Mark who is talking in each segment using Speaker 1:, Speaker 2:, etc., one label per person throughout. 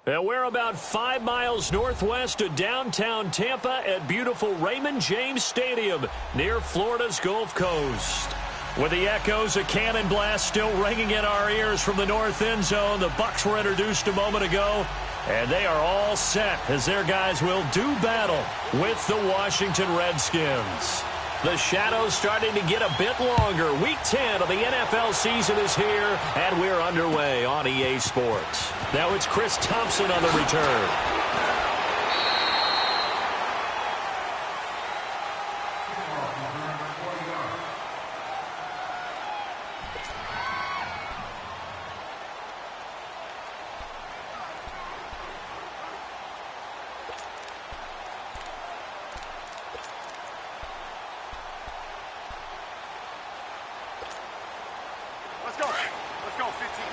Speaker 1: And we're about 5 miles northwest of downtown Tampa at beautiful Raymond James Stadium near Florida's Gulf Coast. With the echoes of cannon blast still ringing in our ears from the north end zone, the Bucs were introduced a moment ago, and they are all set as their guys will do battle with the Washington Redskins. The shadow's starting to get a bit longer. Week 10 of the NFL season is here, and we're underway on EA Sports. Now it's Chris Thompson on the return.
Speaker 2: Let's go, 15.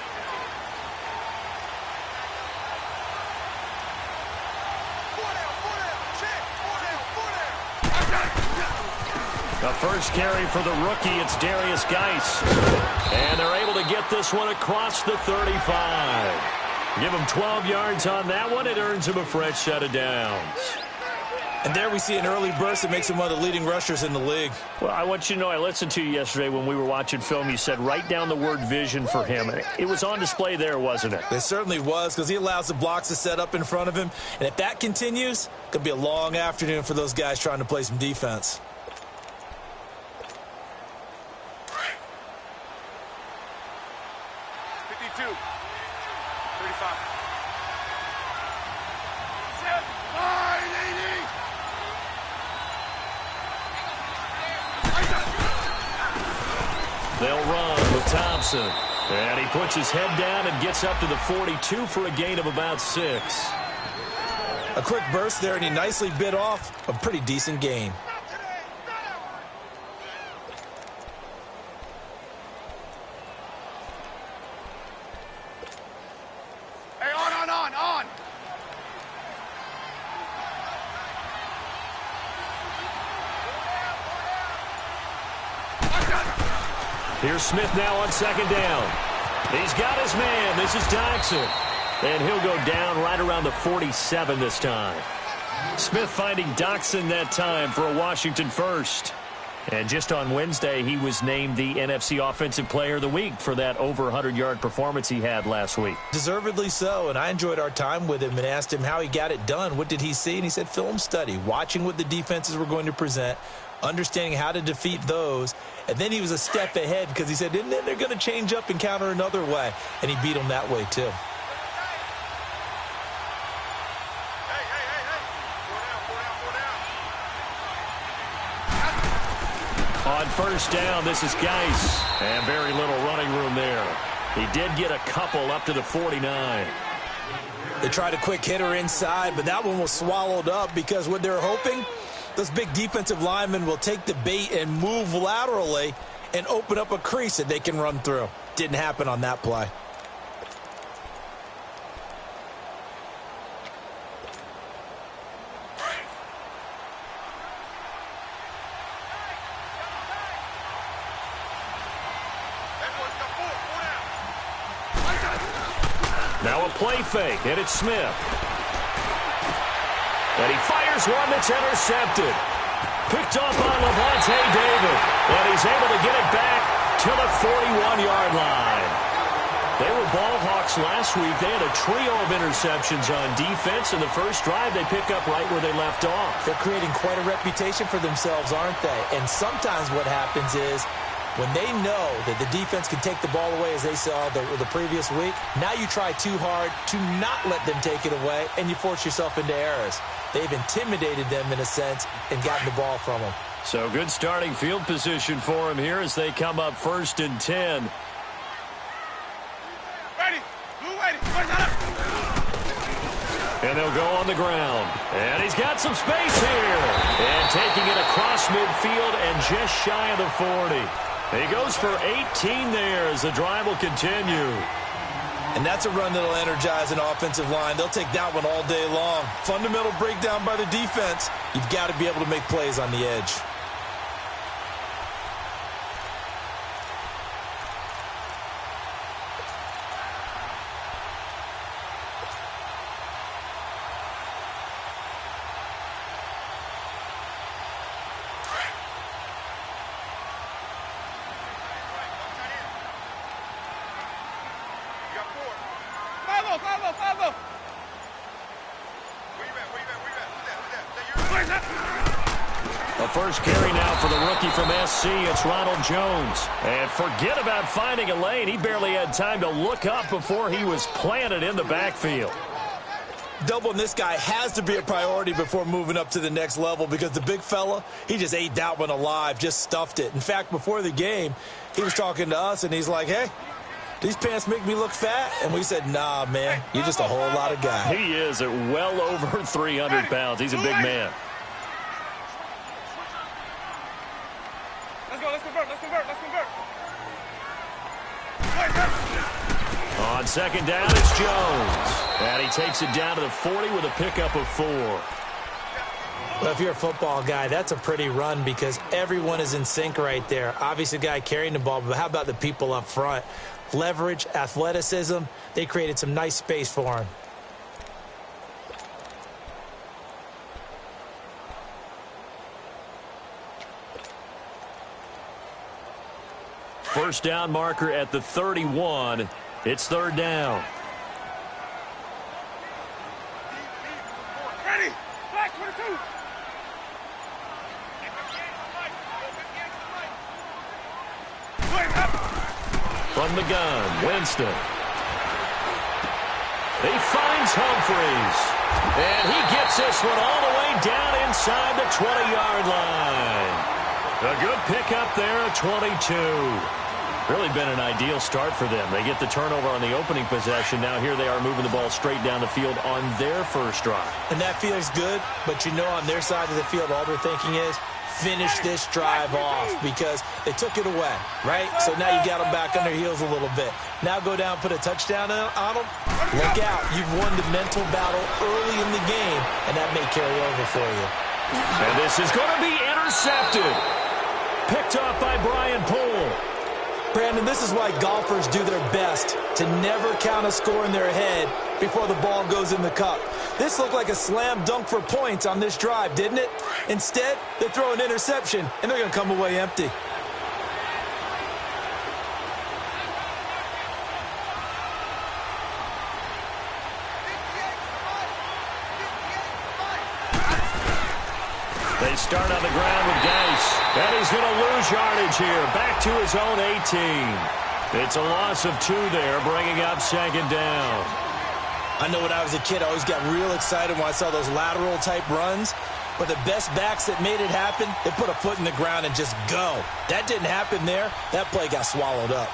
Speaker 1: The first carry for the rookie, it's Darius Geis. And they're able to get this one across the 35. Give him 12 yards on that one. It earns him a fresh set of downs.
Speaker 3: And there we see an early burst that makes him one of the leading rushers in the league.
Speaker 1: Well, I want you to know, I listened to you yesterday when we were watching film. You said write down the word vision for him. It was on display there, wasn't it?
Speaker 3: It certainly was, because he allows the blocks to set up in front of him. And if that continues, it could be a long afternoon for those guys trying to play some defense.
Speaker 1: They'll run with Thompson. And he puts his head down and gets up to the 42 for a gain of about 6.
Speaker 3: A quick burst there, and he nicely bit off a pretty decent gain.
Speaker 2: Hey, on.
Speaker 1: Here's Smith now on second down. He's got his man. This is Doxson. And he'll go down right around the 47 this time. Smith finding Doxson that time for a Washington first. And just on Wednesday, he was named the NFC Offensive Player of the Week for that over 100-yard performance he had last week.
Speaker 3: Deservedly so, and I enjoyed our time with him and asked him how he got it done. What did he see? And he said film study, watching what the defenses were going to present, understanding how to defeat those, and then he was a step ahead because he said, and then they're going to change up and counter another way, and he beat them that way too.
Speaker 1: On first down, this is Geis, and very little running room there. He did get a couple up to the 49.
Speaker 3: They tried a quick hitter inside, but that one was swallowed up because what they're hoping, those big defensive linemen will take the bait and move laterally and open up a crease that they can run through. Didn't happen on that play.
Speaker 1: Now a play fake, and it's Smith. And he fires one that's intercepted. Picked off by Levante David. And he's able to get it back to the 41-yard line. They were ball hawks last week. They had a trio of interceptions on defense. In the first drive, they pick up right where they left off.
Speaker 3: They're creating quite a reputation for themselves, aren't they? And sometimes what happens is, when they know that the defense can take the ball away, as they saw the previous week, now you try too hard to not let them take it away, and you force yourself into errors. They've intimidated them, in a sense, and gotten the ball from them.
Speaker 1: So good starting field position for him here as they come up 1st and 10.
Speaker 2: Ready.
Speaker 1: And they'll go on the ground. And he's got some space here. And taking it across midfield and just shy of the 40. He goes for 18 there as the drive will continue.
Speaker 3: And that's a run that'll energize an offensive line. They'll take that one all day long. Fundamental breakdown by the defense. You've got to be able to make plays on the edge.
Speaker 1: The first carry now for the rookie from SC. It's Ronald Jones. And forget about finding a lane. He barely had time to look up before he was planted in the backfield.
Speaker 3: Doubling this guy has to be a priority before moving up to the next level because the big fella, he just ate that one alive, just stuffed it. In fact, before the game, he was talking to us, and he's like, hey, these pants make me look fat. And we said, nah, man, you're just a whole lot of guy.
Speaker 1: He is at well over 300 pounds. He's a big man.
Speaker 2: Let's convert.
Speaker 1: On second down, it's Jones. And he takes it down to the 40 with a pickup of 4.
Speaker 3: Well, if you're a football guy, that's a pretty run because everyone is in sync right there. Obviously, the guy carrying the ball, but how about the people up front? Leverage, athleticism, they created some nice space for him.
Speaker 1: First down marker at the 31. It's third down.
Speaker 2: Ready. Black 22.
Speaker 1: From the gun, Winston. He finds Humphreys. And he gets this one all the way down inside the 20-yard line. A good pickup there at 22. Really been an ideal start for them. They get the turnover on the opening possession. Now here they are moving the ball straight down the field on their first drive.
Speaker 3: And that feels good, but you know on their side of the field, all they're thinking is finish this drive off because they took it away, right? So now you got them back on their heels a little bit. Now go down, put a touchdown on them. Look out. You've won the mental battle early in the game, and that may carry over for you.
Speaker 1: And this is going to be intercepted. Picked off by Brian Poole.
Speaker 3: Brandon, this is why golfers do their best to never count a score in their head before the ball goes in the cup. This looked like a slam dunk for points on this drive, didn't it? Instead, they throw an interception, and they're going to come away empty.
Speaker 1: They start on the ground with Geis. And he's going to lose yardage here. Back to his own 18. It's a loss of 2 there, bringing up second down.
Speaker 3: I know when I was a kid, I always got real excited when I saw those lateral-type runs. But the best backs that made it happen, they put a foot in the ground and just go. That didn't happen there. That play got swallowed up.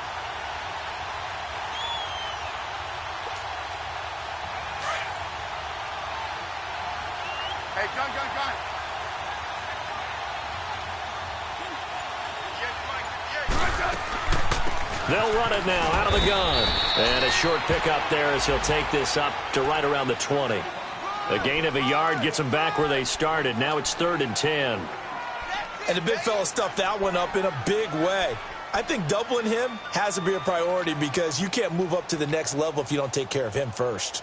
Speaker 2: Hey, gun.
Speaker 1: They'll run it now out of the gun. And a short pickup there as he'll take this up to right around the 20. A gain of a yard gets them back where they started. Now it's 3rd and 10.
Speaker 3: And the big fella stuffed that one up in a big way. I think doubling him has to be a priority because you can't move up to the next level if you don't take care of him first.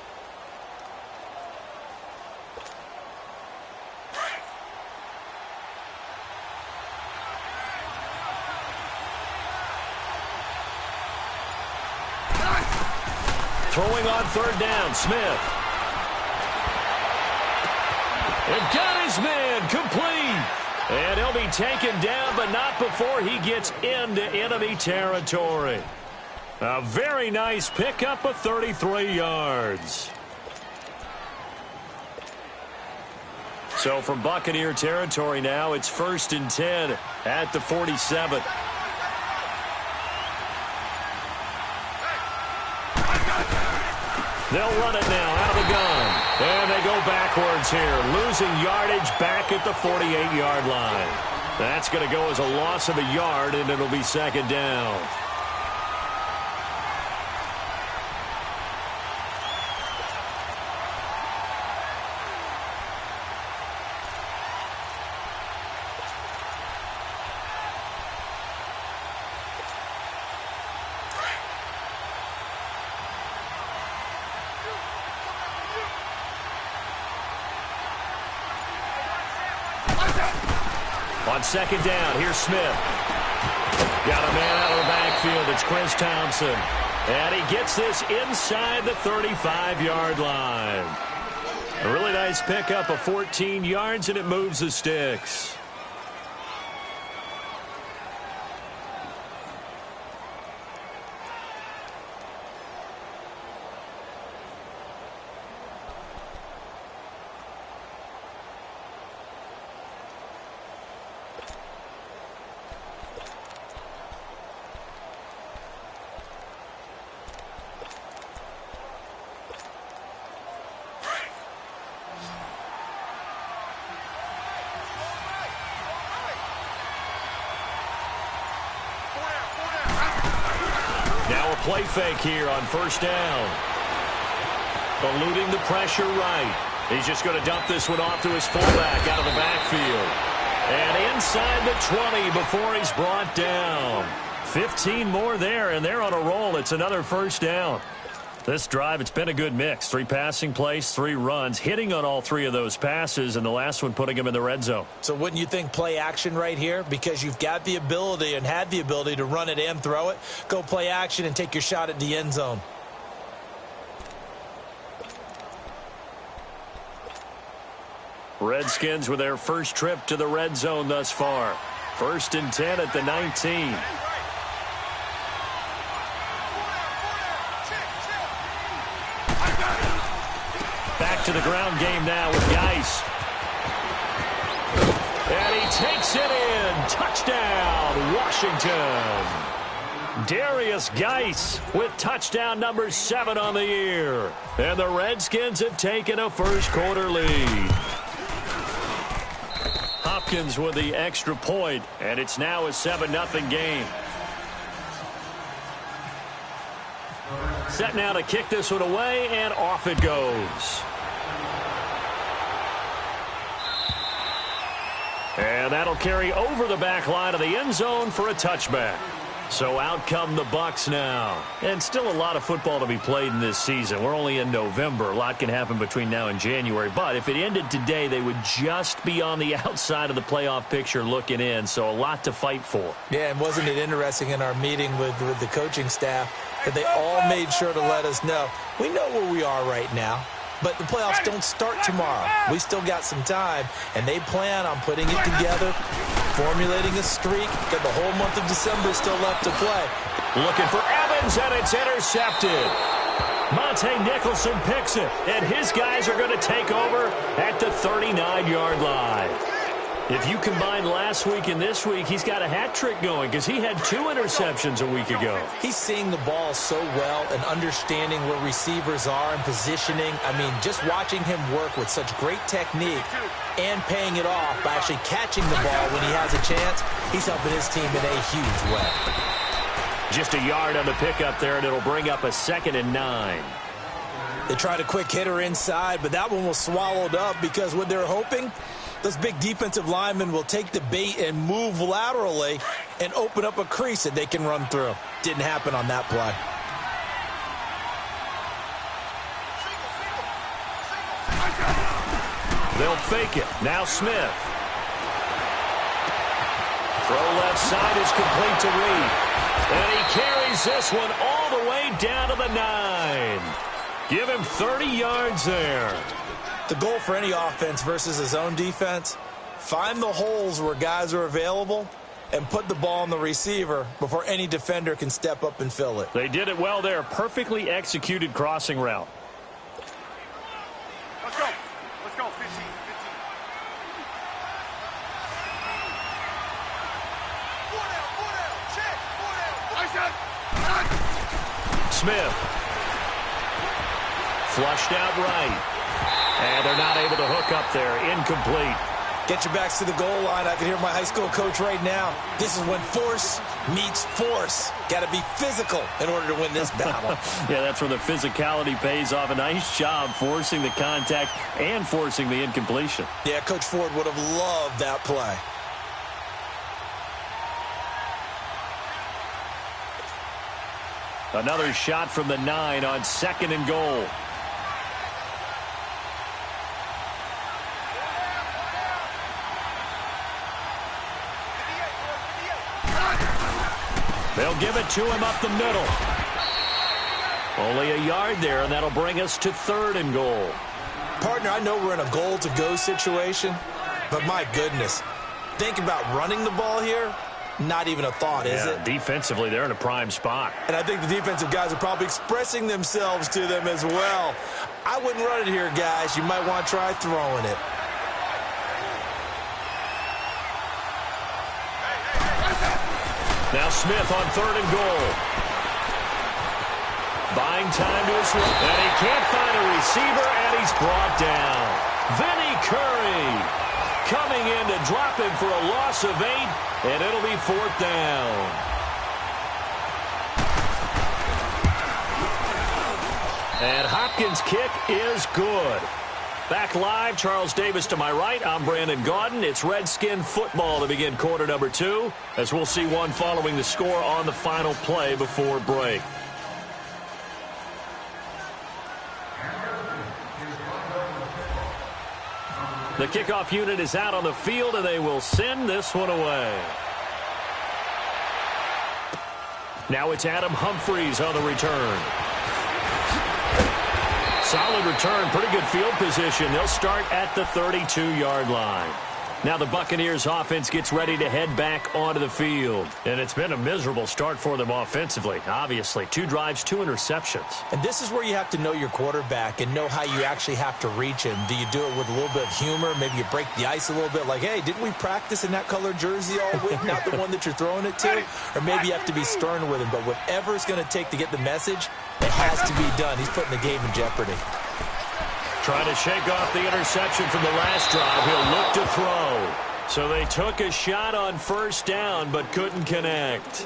Speaker 1: Throwing on 3rd down, Smith. And got his man complete. And he'll be taken down, but not before he gets into enemy territory. A very nice pickup of 33 yards. So from Buccaneer territory now, it's 1st and 10 at the 47. They'll run it now out of the gun. And they go backwards here, losing yardage back at the 48-yard line. That's going to go as a loss of a yard, and it'll be 2nd down. On 2nd down, here's Smith. Got a man out of the backfield, it's Chris Thompson. And he gets this inside the 35-yard line. A really nice pickup of 14 yards, and it moves the sticks. Play fake here on first down. Eluding the pressure right. He's just going to dump this one off to his fullback out of the backfield. And inside the 20 before he's brought down. 15 more there, and they're on a roll. It's another first down. This drive, it's been a good mix. 3 passing plays, 3 runs, hitting on all 3 of those passes, and the last one putting him in the red zone.
Speaker 3: So wouldn't you think play action right here? Because you've got the ability and had the ability to run it and throw it. Go play action and take your shot at the end zone.
Speaker 1: Redskins with their first trip to the red zone thus far. 1st and 10 at the 19. Back to the ground game now with Geis. And he takes it in. Touchdown, Washington. Darius Geis with touchdown number 7 on the year. And the Redskins have taken a first-quarter lead. Hopkins with the extra point, and it's now a 7-0 game. Set now to kick this one away, and off it goes. And that'll carry over the back line of the end zone for a touchback. So out come the Bucs now. And still a lot of football to be played in this season. We're only in November. A lot can happen between now and January. But if it ended today, they would just be on the outside of the playoff picture looking in. So a lot to fight for.
Speaker 3: Yeah, and wasn't it interesting in our meeting with the coaching staff that they all made sure to let us know, we know where we are right now, but the playoffs don't start tomorrow. We still got some time, and they plan on putting it together, formulating a streak. Got the whole month of December still left to play.
Speaker 1: Looking for Evans, and it's intercepted. Monte Nicholson picks it, and his guys are going to take over at the 39-yard line. If you combine last week and this week, he's got a hat trick going because he had 2 interceptions a week ago.
Speaker 3: He's seeing the ball so well and understanding where receivers are and positioning. I mean, just watching him work with such great technique and paying it off by actually catching the ball when he has a chance, he's helping his team in a huge way.
Speaker 1: Just a yard on the pickup there, and it'll bring up a 2nd and 9.
Speaker 3: They tried a quick hitter inside, but that one was swallowed up because what they're hoping, those big defensive linemen will take the bait and move laterally and open up a crease that they can run through. Didn't happen on that play.
Speaker 1: They'll fake it. Now Smith. Throw left side is complete to Reed. And he carries this one all the way down to the 9. Give him 30 yards there.
Speaker 3: The goal for any offense versus his own defense, find the holes where guys are available and put the ball on the receiver before any defender can step up and fill it.
Speaker 1: They did it well there. Perfectly executed crossing route.
Speaker 2: Let's go. Let's go. 15.
Speaker 1: Smith. Flushed out right. And they're not able to hook up there. Incomplete.
Speaker 3: Get your backs to the goal line. I can hear my high school coach right now. This is when force meets force. Got to be physical in order to win this battle.
Speaker 1: Yeah, that's where the physicality pays off. A nice job forcing the contact and forcing the incompletion.
Speaker 3: Yeah, Coach Ford would have loved that play.
Speaker 1: Another shot from the 9 on 2nd and goal. They'll give it to him up the middle. Only a yard there, and that'll bring us to 3rd and goal.
Speaker 3: Partner, I know we're in a goal-to-go situation, but my goodness, think about running the ball here. Not even a thought, is it?
Speaker 1: Defensively, they're in a prime spot.
Speaker 3: And I think the defensive guys are probably expressing themselves to them as well. I wouldn't run it here, guys. You might want to try throwing it.
Speaker 1: Now Smith on 3rd and goal. Buying time to his left. And he can't find a receiver, and he's brought down. Vinny Curry coming in to drop him for a loss of 8, and it'll be 4th down. And Hopkins' kick is good. Back live, Charles Davis to my right. I'm Brandon Gaudin. It's Redskin football to begin quarter number 2, as we'll see one following the score on the final play before break. The kickoff unit is out on the field, and they will send this one away. Now it's Adam Humphries on the return. Solid return, pretty good field position. They'll start at the 32-yard line. Now the Buccaneers offense gets ready to head back onto the field. And it's been a miserable start for them offensively, obviously. 2 drives, 2 interceptions.
Speaker 3: And this is where you have to know your quarterback and know how you actually have to reach him. Do you do it with a little bit of humor? Maybe you break the ice a little bit like, hey, didn't we practice in that colored jersey all week? Not the one that you're throwing it to? Or maybe you have to be stern with him. But whatever it's going to take to get the message, it has to be done. He's putting the game in jeopardy.
Speaker 1: Trying to shake off the interception from the last drive. He'll look to throw. So they took a shot on 1st down, but couldn't connect.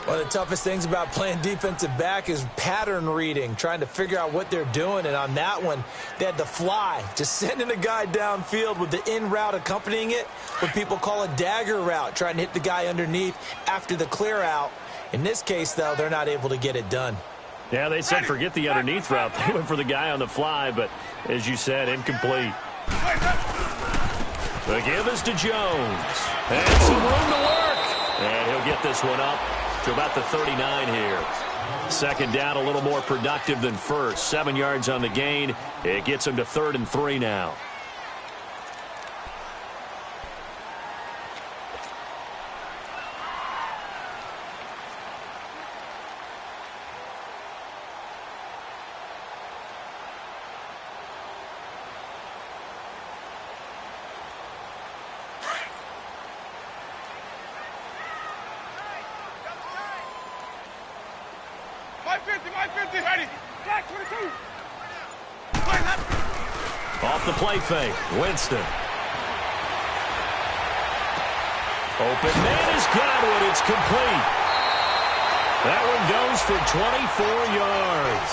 Speaker 3: One of the toughest things about playing defensive back is pattern reading, trying to figure out what they're doing. And on that one, they had to fly, just sending a guy downfield with the in route accompanying it, what people call a dagger route, trying to hit the guy underneath after the clear out. In this case, though, they're not able to get it done. Yeah,
Speaker 1: they said forget the underneath route. They went for the guy on the fly, but as you said, incomplete. The give is to Jones. And some room to work. And he'll get this one up to about the 39 here. 2nd down, a little more productive than 1st. 7 yards on the gain. It gets him to 3rd and 3 now. Off the play fake, Winston. Open man is Godwin. It's complete. That one goes for 24 yards.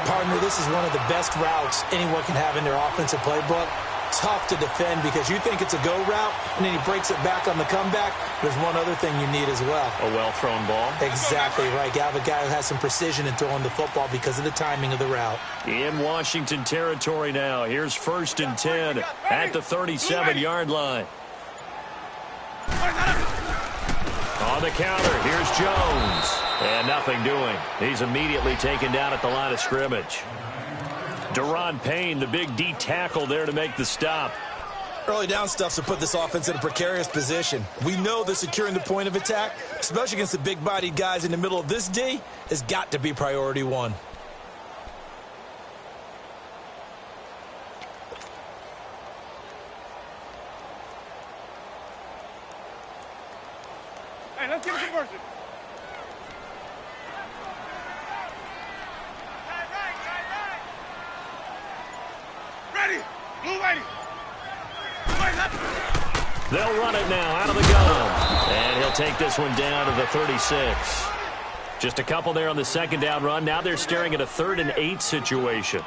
Speaker 3: Partner, this is one of the best routes anyone can have in their offensive playbook. Tough to defend because you think it's a go route, and then he breaks it back on the comeback. There's one other thing you need as well.
Speaker 1: A well-thrown ball.
Speaker 3: Exactly right. You have a guy who has some precision in throwing the football because of the timing of the route. In
Speaker 1: Washington territory now. Here's 1st and 10 at the 37-yard line. On the counter, here's Jones. And nothing doing. He's immediately taken down at the line of scrimmage. Deron Payne, the big D tackle there to make the stop.
Speaker 3: Early down stuff's to put this offense in a precarious position. We know that securing the point of attack, especially against the big-bodied guys in the middle of this D, has got to be priority 1.
Speaker 2: Hey, let's get a conversion.
Speaker 1: They'll run it now out of the gun. And he'll take this one down to the 36. Just a couple there on the 2nd down run. Now they're staring at a 3rd and 8 situation.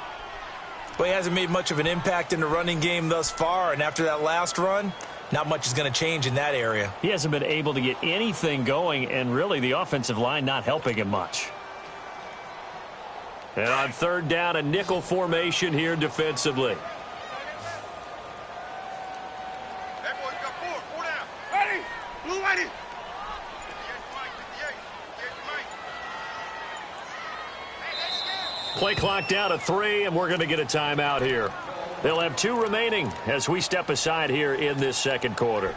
Speaker 3: Well, he hasn't made much of an impact in the running game thus far. And after that last run, not much is going to change in that area.
Speaker 1: He hasn't been able to get anything going, and really the offensive line not helping him much. And on 3rd down, a nickel formation here defensively. Play clock down to 3, and we're going to get a timeout here. They'll have 2 remaining as we step aside here in this second quarter.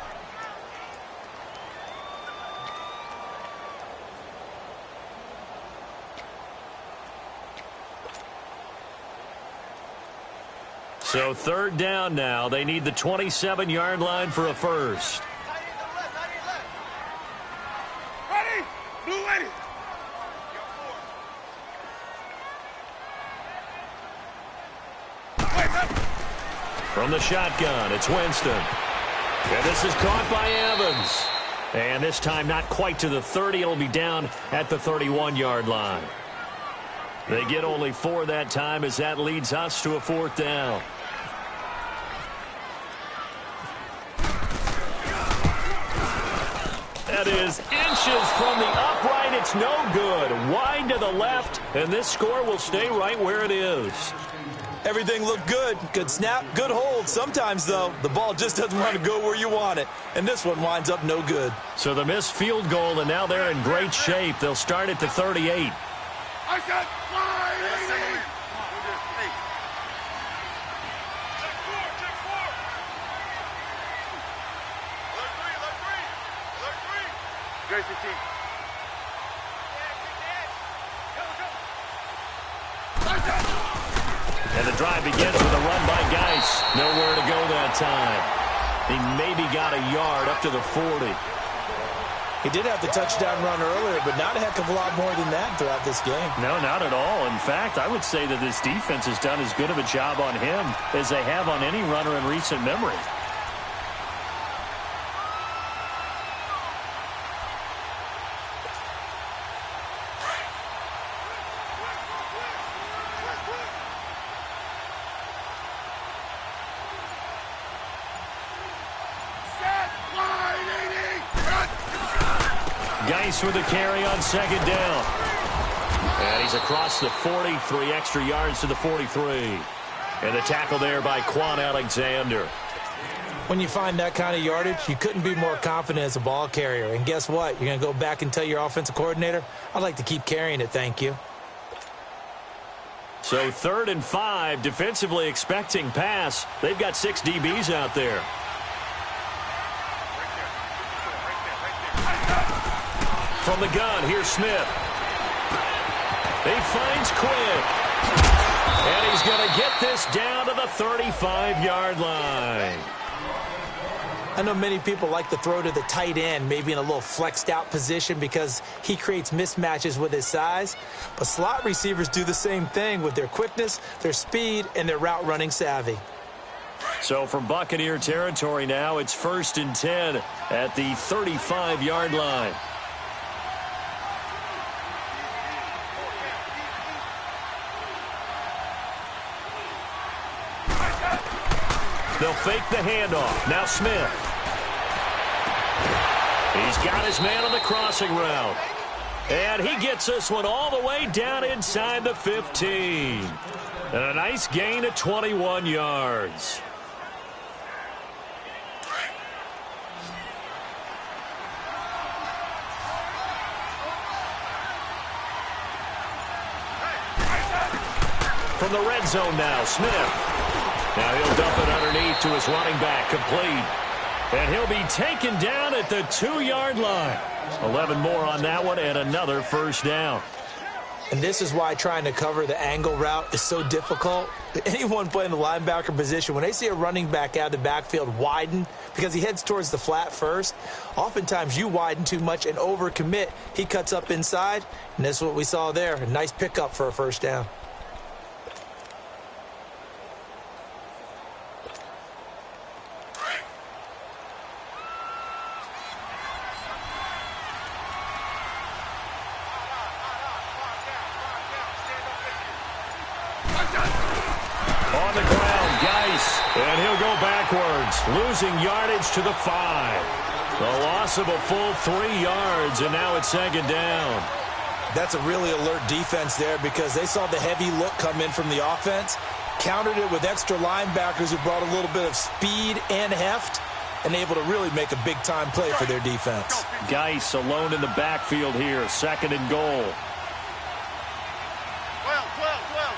Speaker 1: So 3rd down now. They need the 27-yard line for a first.
Speaker 2: Ready? Blue ready.
Speaker 1: From the shotgun, it's Winston. And this is caught by Evans. And this time not quite to the 30. It'll be down at the 31-yard line. They get only 4 that time as that leads us to a 4th down. That is inches from the upright. It's no good. Wide to the left, and this score will stay right where it is.
Speaker 3: Everything looked good. Good snap, good hold. Sometimes, though, the ball just doesn't want to go where you want it. And this one winds up no good.
Speaker 1: So the missed field goal, and now they're in great shape. They'll start at the 38.
Speaker 2: I said, Great 15.
Speaker 1: And the drive begins with a run by Geis. Nowhere to go that time. He maybe got a yard up to the 40.
Speaker 3: He did have the touchdown run earlier, but not a heck of a lot more than that throughout this game.
Speaker 1: No, not at all. In fact, I would say that this defense has done as good of a job on him as they have on any runner in recent memory. Geis with the carry on 2nd down. And he's across the 40, 3 extra yards to the 43. And the tackle there by Quan Alexander.
Speaker 3: When you find that kind of yardage, you couldn't be more confident as a ball carrier. And guess what? You're going to go back and tell your offensive coordinator, I'd like to keep carrying it, thank you.
Speaker 1: So 3rd and 5, defensively expecting pass. They've got 6 DBs out there. From the gun, here's Smith. He finds Quick. And he's going to get this down to the 35-yard line.
Speaker 3: I know many people like to throw to the tight end, maybe in a little flexed out position because he creates mismatches with his size. But slot receivers do the same thing with their quickness, their speed, and their route running savvy.
Speaker 1: So from Buccaneer territory now, it's 1st and 10 at the 35-yard line. They'll fake the handoff. Now Smith. He's got his man on the crossing route. And he gets this one all the way down inside the 15. And a nice gain of 21 yards. From the red zone now, Smith. Now he'll dump it underneath to his running back, complete. And he'll be taken down at the 2-yard line. 11 more on that one and another 1st down.
Speaker 3: And this is why trying to cover the angle route is so difficult. Anyone playing the linebacker position, when they see a running back out of the backfield widen because he heads towards the flat first, oftentimes you widen too much and overcommit. He cuts up inside, and that's what we saw there. A nice pickup for a 1st down.
Speaker 1: On the ground, Geis, and he'll go backwards, losing yardage to the 5. The loss of a full 3 yards, and now it's 2nd down.
Speaker 3: That's a really alert defense there because they saw the heavy look come in from the offense, countered it with extra linebackers who brought a little bit of speed and heft, and able to really make a big-time play for their defense.
Speaker 1: Geis alone in the backfield here, 2nd and goal.
Speaker 2: 12.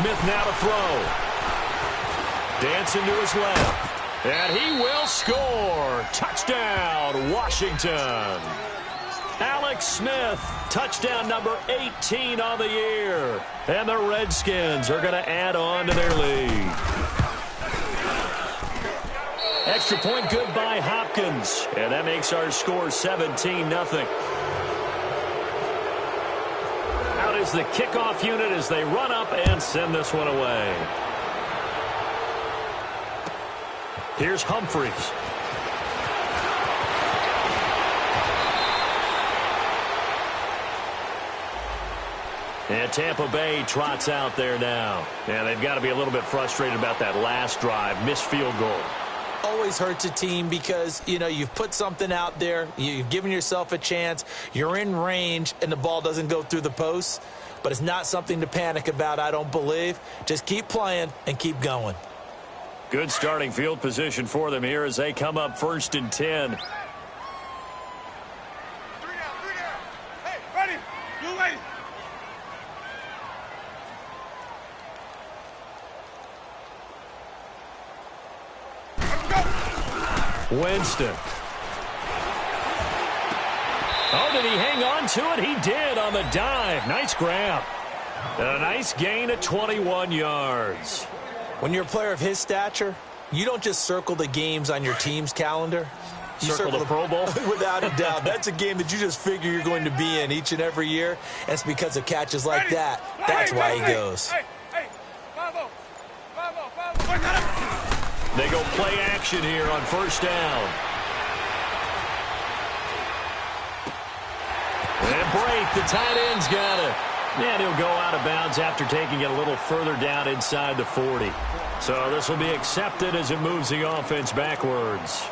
Speaker 1: Smith now to throw. Dancing to his left. And he will score. Touchdown, Washington. Alex Smith, touchdown number 18 on the year. And the Redskins are going to add on to their lead. Extra point good by Hopkins. And that makes our score 17-0. Out is the kickoff unit as they run up and send this one away. Here's Humphreys. And Tampa Bay trots out there now. Yeah, they've got to be a little bit frustrated about that last drive. Missed field goal.
Speaker 3: Always hurts a team because, you know, you've put something out there. You've given yourself a chance. You're in range, and the ball doesn't go through the posts. But it's not something to panic about, I don't believe. Just keep playing and keep going.
Speaker 1: Good starting field position for them here as they come up 1st and 10.
Speaker 2: 3 down. Hey, ready. Blue lady.
Speaker 1: Winston. Oh, did he hang on to it? He did on the dive. Nice grab. A nice gain at 21 yards.
Speaker 3: When you're a player of his stature, you don't just circle the games on your team's calendar. You
Speaker 1: circle the Pro Bowl?
Speaker 3: Without a doubt. That's a game that you just figure you're going to be in each and every year. And it's because of catches like that. That's why he goes.
Speaker 2: Hey.
Speaker 1: They go play action here on 1st down. And break, the tight end's got it. And he'll go out of bounds after taking it a little further down inside the 40. So this will be accepted as it moves the offense backwards.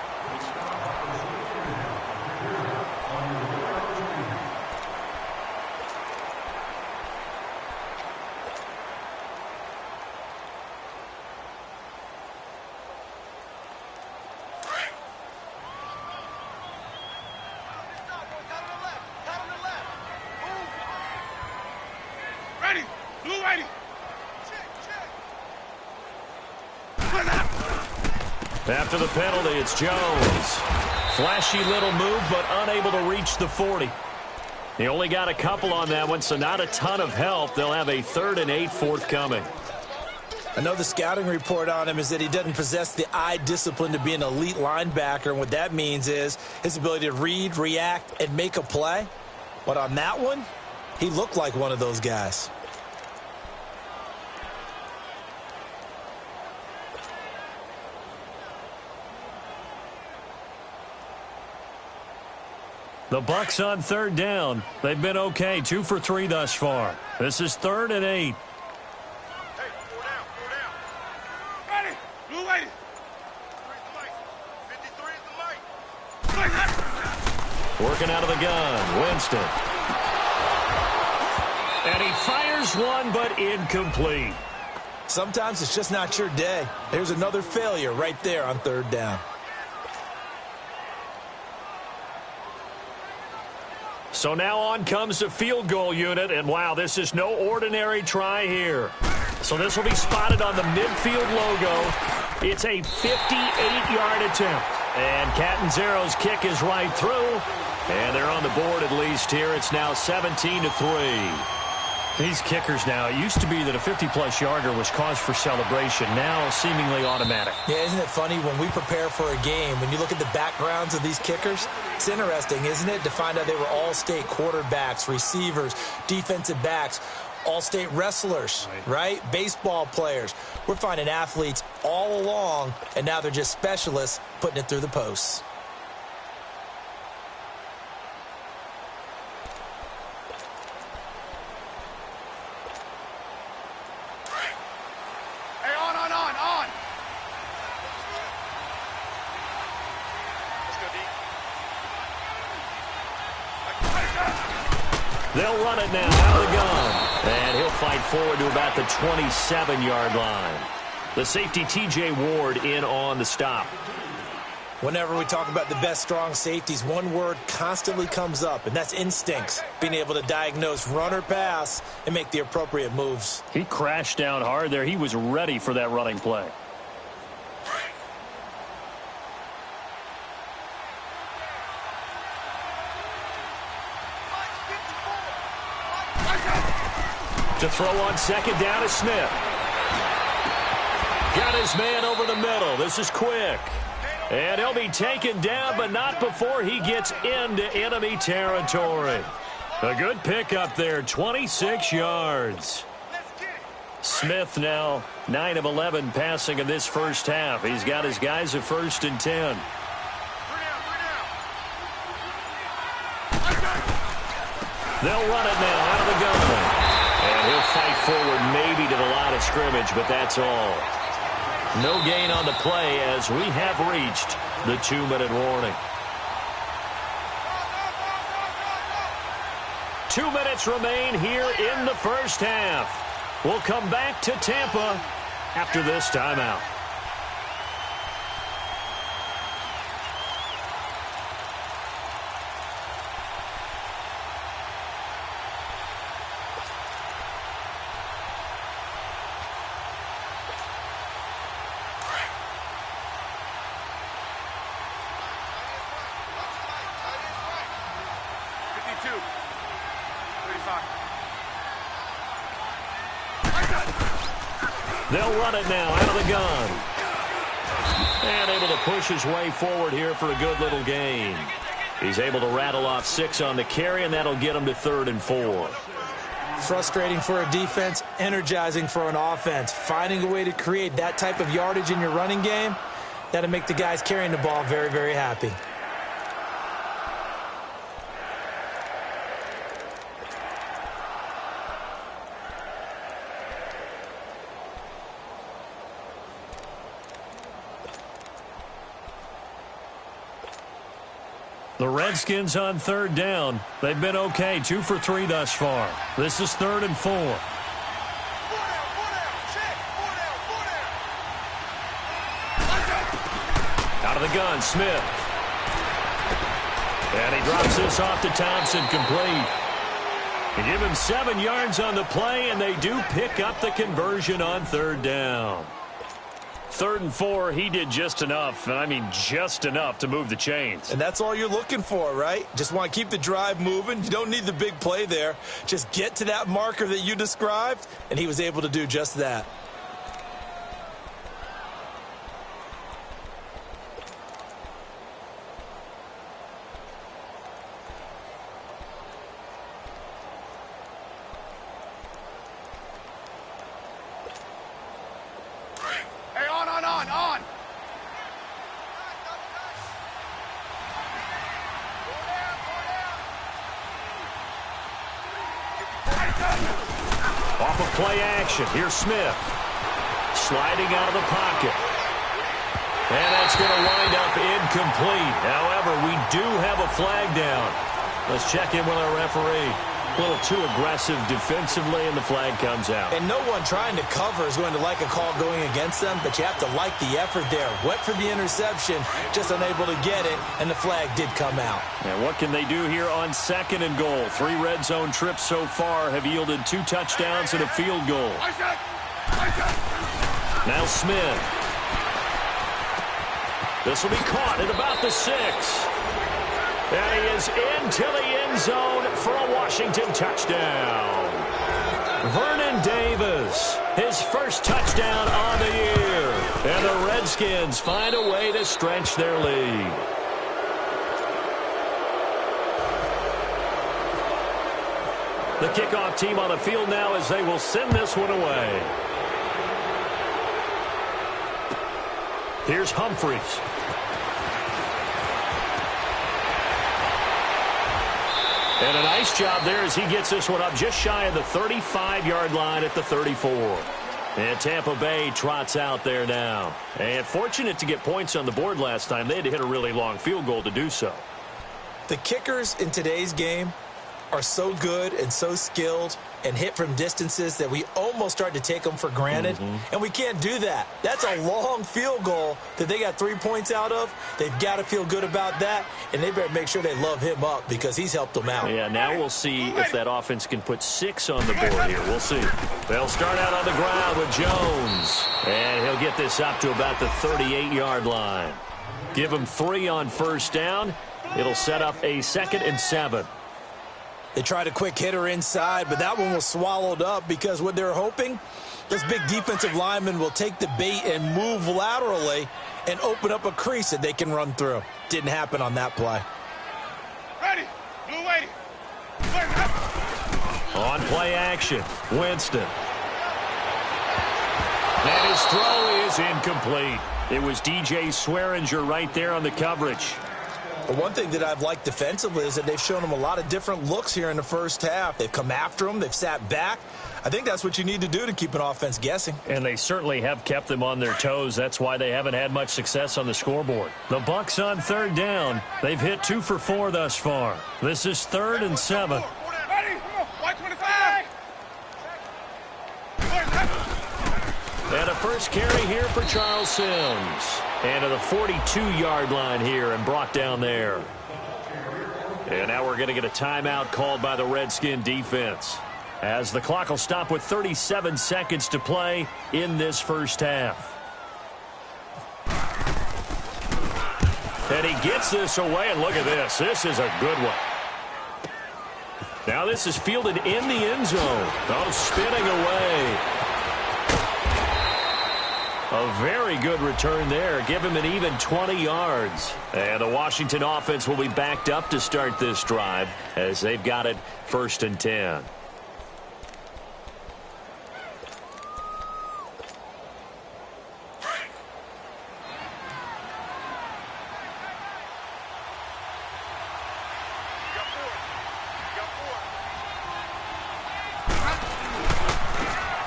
Speaker 2: Ready. Blue lady.
Speaker 1: After the penalty, it's Jones. Flashy little move, but unable to reach the 40. He only got a couple on that one, so not a ton of help. They'll have a 3rd and 8 forthcoming.
Speaker 3: I know the scouting report on him is that he doesn't possess the eye discipline to be an elite linebacker. And what that means is his ability to read, react, and make a play. But on that one, he looked like one of those guys.
Speaker 1: The Bucs on 3rd down. They've been okay, 2 for 3 thus far. This is 3rd and 8.
Speaker 2: Hey, 4 down. Ready. Blue lady. 53 is the light.
Speaker 1: Working out of the gun, Winston. And he fires one, but incomplete.
Speaker 3: Sometimes it's just not your day. There's another failure right there on 3rd down.
Speaker 1: So now on comes the field goal unit, and wow, this is no ordinary try here. So this will be spotted on the midfield logo. It's a 58-yard attempt. And Catanzaro's kick is right through. And they're on the board at least here. It's now 17-3. These kickers now, it used to be that a 50-plus yarder was cause for celebration. Now seemingly automatic.
Speaker 3: Yeah, isn't it funny when we prepare for a game, when you look at the backgrounds of these kickers, it's interesting, isn't it, to find out they were all-state quarterbacks, receivers, defensive backs, all-state wrestlers, right? Baseball players. We're finding athletes all along, and now they're just specialists putting it through the posts.
Speaker 1: They'll run it now out of the gun. And he'll fight forward to about the 27-yard line. The safety, T.J. Ward, in on the stop.
Speaker 3: Whenever we talk about the best strong safeties, one word constantly comes up, and that's instincts. Being able to diagnose run or pass and make the appropriate moves.
Speaker 1: He crashed down hard there. He was ready for that running play. To throw on second down is Smith. Got his man over the middle. This is quick. And he'll be taken down, but not before he gets into enemy territory. A good pickup there, 26 yards. Smith now 9 of 11 passing in this first half. He's got his guys at 1st and 10. They'll run it now out of the gun. And he'll fight forward maybe to the line of scrimmage, but that's all. No gain on the play as we have reached the 2-minute warning. 2 minutes remain here in the first half. We'll come back to Tampa after this timeout. They'll run it now out of the gun. And able to push his way forward here for a good little gain. He's able to rattle off 6 on the carry, and that'll get him to 3rd and 4.
Speaker 3: Frustrating for a defense, energizing for an offense. Finding a way to create that type of yardage in your running game, that'll make the guys carrying the ball very, very happy.
Speaker 1: The Redskins on 3rd down. They've been okay, 2 for 3 thus far. This is 3rd and 4. Out of the gun, Smith. And he drops this off to Thompson, complete. They give him 7 yards on the play, and they do pick up the conversion on 3rd down. 3rd and 4, he did just enough, I mean just enough to move the chains.
Speaker 3: And that's all you're looking for, right? Just want to keep the drive moving. You don't need the big play there. Just get to that marker that you described, and he was able to do just that.
Speaker 1: Off of play action, here's Smith. Sliding out of the pocket. And that's going to wind up incomplete. However, we do have a flag down. Let's check in with our referee. A little too aggressive defensively, and the flag comes out.
Speaker 3: And no one trying to cover is going to like a call going against them, but you have to like the effort there. Went for the interception, just unable to get it, and the flag did come out.
Speaker 1: And what can they do here on 2nd and goal? 3 red zone trips so far have yielded 2 touchdowns and a field goal. Now Smith. This will be caught at about the 6. And he is into the end zone for a Washington touchdown. Vernon Davis, his first touchdown on the year. And the Redskins find a way to stretch their lead. The kickoff team on the field now as they will send this one away. Here's Humphreys. And a nice job there as he gets this one up just shy of the 35-yard line at the 34. And Tampa Bay trots out there now. And fortunate to get points on the board last time. They had to hit a really long field goal to do so.
Speaker 3: The kickers in today's game are so good and so skilled and hit from distances that we almost start to take them for granted, and we can't do that. That's a long field goal that they got 3 points out of. They've got to feel good about that, and they better make sure they love him up because he's helped them out.
Speaker 1: Yeah, now we'll see if that offense can put 6 on the board here. We'll see. They'll start out on the ground with Jones, and he'll get this up to about the 38-yard line. Give him 3 on first down. It'll set up a 2nd and 7.
Speaker 3: They tried a quick hitter inside, but that one was swallowed up because what they're hoping, those big defensive linemen will take the bait and move laterally and open up a crease that they can run through. Didn't happen on that play.
Speaker 2: Ready. Blue waiting.
Speaker 1: On play action, Winston. And his throw is incomplete. It was DJ Swearinger right there on the coverage.
Speaker 3: One thing that I've liked defensively is that they've shown them a lot of different looks here in the first half. They've come after them. They've sat back. I think that's what you need to do to keep an offense guessing.
Speaker 1: And they certainly have kept them on their toes. That's why they haven't had much success on the scoreboard. The Bucs on 3rd down. They've hit 2 for 4 thus far. This is 3rd and 7.
Speaker 2: Ready. Come on. White 25.
Speaker 1: And a first carry here for Charles Sims. And to the 42-yard line here and brought down there. And now we're going to get a timeout called by the Redskin defense, as the clock will stop with 37 seconds to play in this first half. And he gets this away, and look at this. This is a good one. Now this is fielded in the end zone. Oh, spinning away. A very good return there. Give him an even 20 yards. And the Washington offense will be backed up to start this drive as they've got it 1st and 10.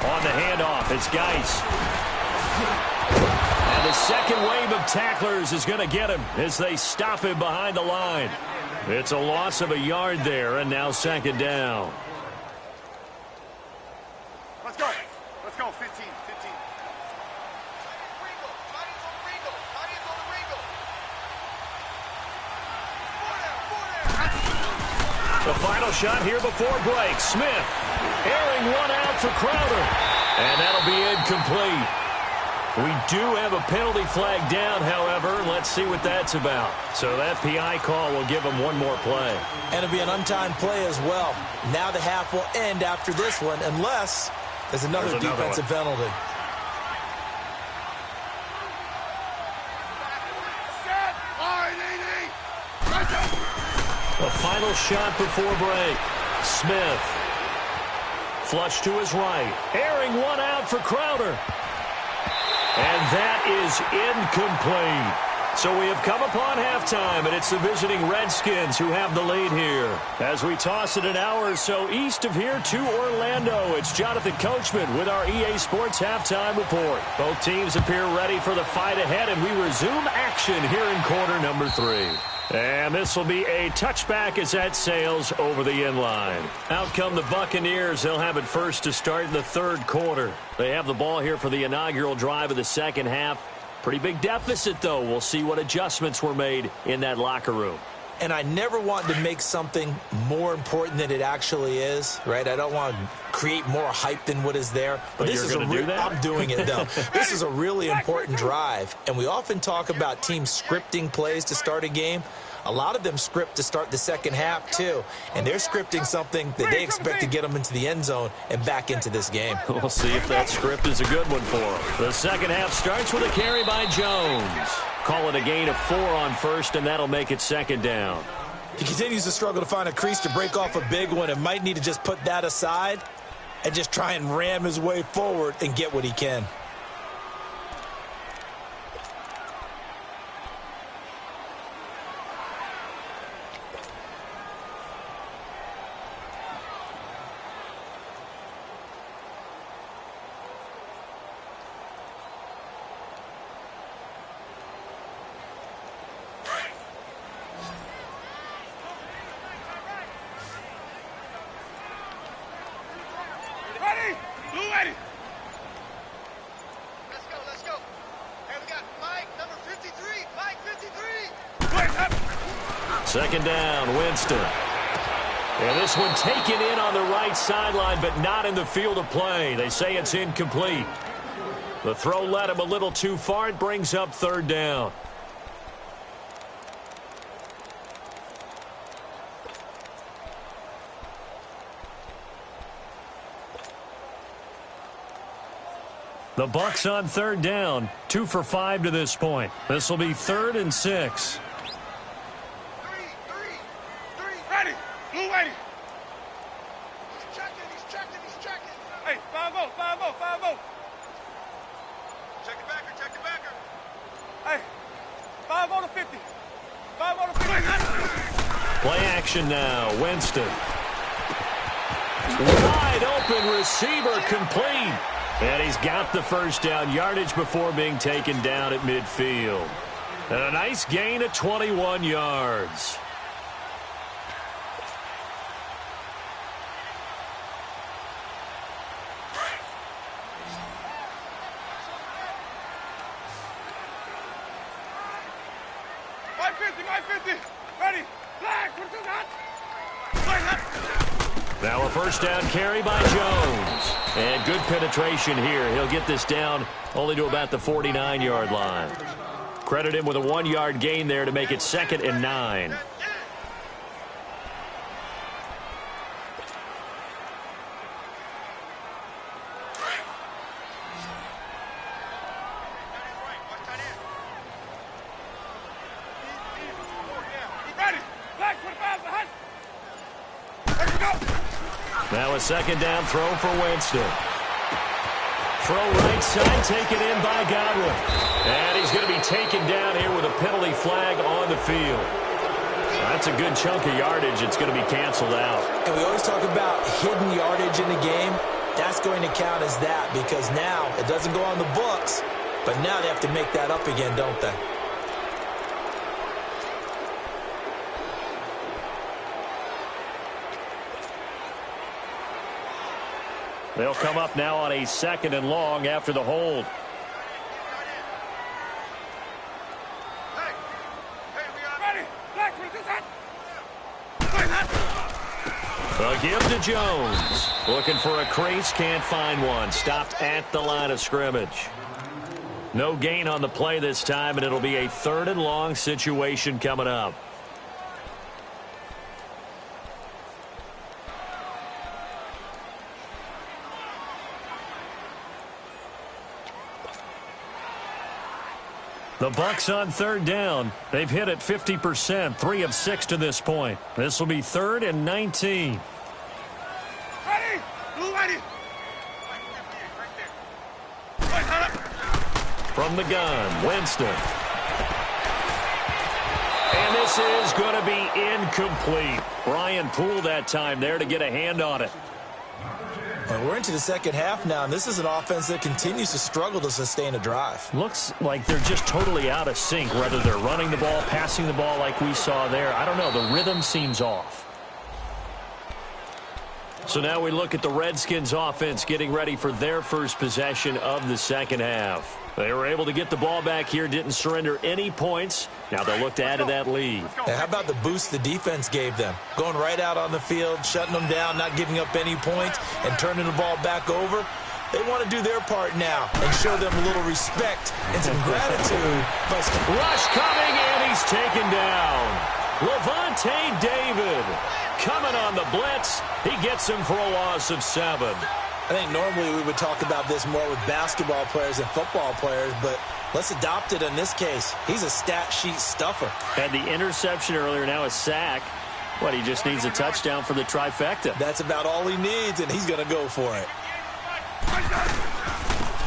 Speaker 1: On the handoff, it's Geis. And the second wave of tacklers is going to get him as they stop him behind the line. It's a loss of a yard there, and now 2nd down.
Speaker 2: Let's go. Let's go. 15.
Speaker 1: The final shot here before break. Smith airing one out for Crowder. And that'll be incomplete. We do have a penalty flag down, however. Let's see what that's about. So that PI call will give them one more play.
Speaker 3: And it'll be an untimed play as well. Now the half will end after this one, unless there's another defensive penalty.
Speaker 1: The final shot before break. Smith. Flush to his right. Airing one out for Crowder. And that is incomplete. So we have come upon halftime, and it's the visiting Redskins who have the lead here. As we toss it an hour or so east of here to Orlando, it's Jonathan Coachman with our EA Sports Halftime Report. Both teams appear ready for the fight ahead, and we resume action here in quarter number 3. And this will be a touchback as that sails over the inline. Out come the Buccaneers. They'll have it first to start in the 3rd quarter. They have the ball here for the inaugural drive of the 2nd half. Pretty big deficit, though. We'll see what adjustments were made in that locker room.
Speaker 3: And I never want to make something more important than it actually is, right? I don't want to create more hype than what is there. But this is I'm doing it, though. This is a really important drive. And we often talk about teams scripting plays to start a game. A lot of them script to start the 2nd half, too. And they're scripting something that they expect to get them into the end zone and back into this game.
Speaker 1: We'll see if that script is a good one for them. The 2nd half starts with a carry by Jones. Call it a gain of 4 on first, and that'll make it 2nd down.
Speaker 3: He continues to struggle to find a crease to break off a big one and might need to just put that aside and just try and ram his way forward and get what he can.
Speaker 1: Second down, Winston. And this one taken in on the right sideline, but not in the field of play. They say it's incomplete. The throw led him a little too far. It brings up third down. The Bucs on third down, 2 for 5 to this point. This will be 3rd and 6.
Speaker 2: Three. Ready. Blue ready. He's checking. Hey, 5-0. Check the backer. Hey, 5-0 to 50. 5-0 to 50.
Speaker 1: Play action now, Winston. Wide open receiver, complete. And he's got the first down, yardage before being taken down at midfield. And a nice gain of 21 yards.
Speaker 2: My 50. Ready. Flag.
Speaker 1: Now a first down carry by Jones. And good penetration here. He'll get this down only to about the 49-yard line. Credit him with a 1-yard gain there to make it 2nd and 9. Now a second down throw for Winston. Throw right side, taken in by Godwin. And he's going to be taken down here with a penalty flag on the field. That's a good chunk of yardage. It's going to be canceled out.
Speaker 3: And we always talk about hidden yardage in the game. That's going to count as that because now it doesn't go on the books, but now they have to make that up again, don't they?
Speaker 1: They'll come up now on a 2nd and long after the hold. A give to Jones. Looking for a crease, can't find one. Stopped at the line of scrimmage. No gain on the play this time, and it'll be a 3rd and long situation coming up. The Bucs on third down. They've hit it 50%, 3 of 6 to this point. This will be 3rd and 19.
Speaker 2: Ready? Blue ready.
Speaker 1: From the gun, Winston. And this is going to be incomplete. Brian Poole that time there to get a hand on it.
Speaker 3: And we're into the second half now, and this is an offense that continues to struggle to sustain a drive.
Speaker 1: Looks like they're just totally out of sync, whether they're running the ball, passing the ball like we saw there. I don't know. The rhythm seems off. So now we look at the Redskins offense getting ready for their first possession of the second half. They were able to get the ball back here, didn't surrender any points. Now they'll look to add to that lead.
Speaker 3: And how about the boost the defense gave them? Going right out on the field, shutting them down, not giving up any points, and turning the ball back over. They want to do their part now and show them a little respect and some gratitude.
Speaker 1: Rush coming, and he's taken down. Levante David coming on the blitz. He gets him for a loss of 7.
Speaker 3: I think normally we would talk about this more with basketball players and football players, but let's adopt it in this case. He's a stat sheet stuffer.
Speaker 1: Had the interception earlier, now a sack. What, he just needs a touchdown for the trifecta.
Speaker 3: That's about all he needs, and he's going to go for it.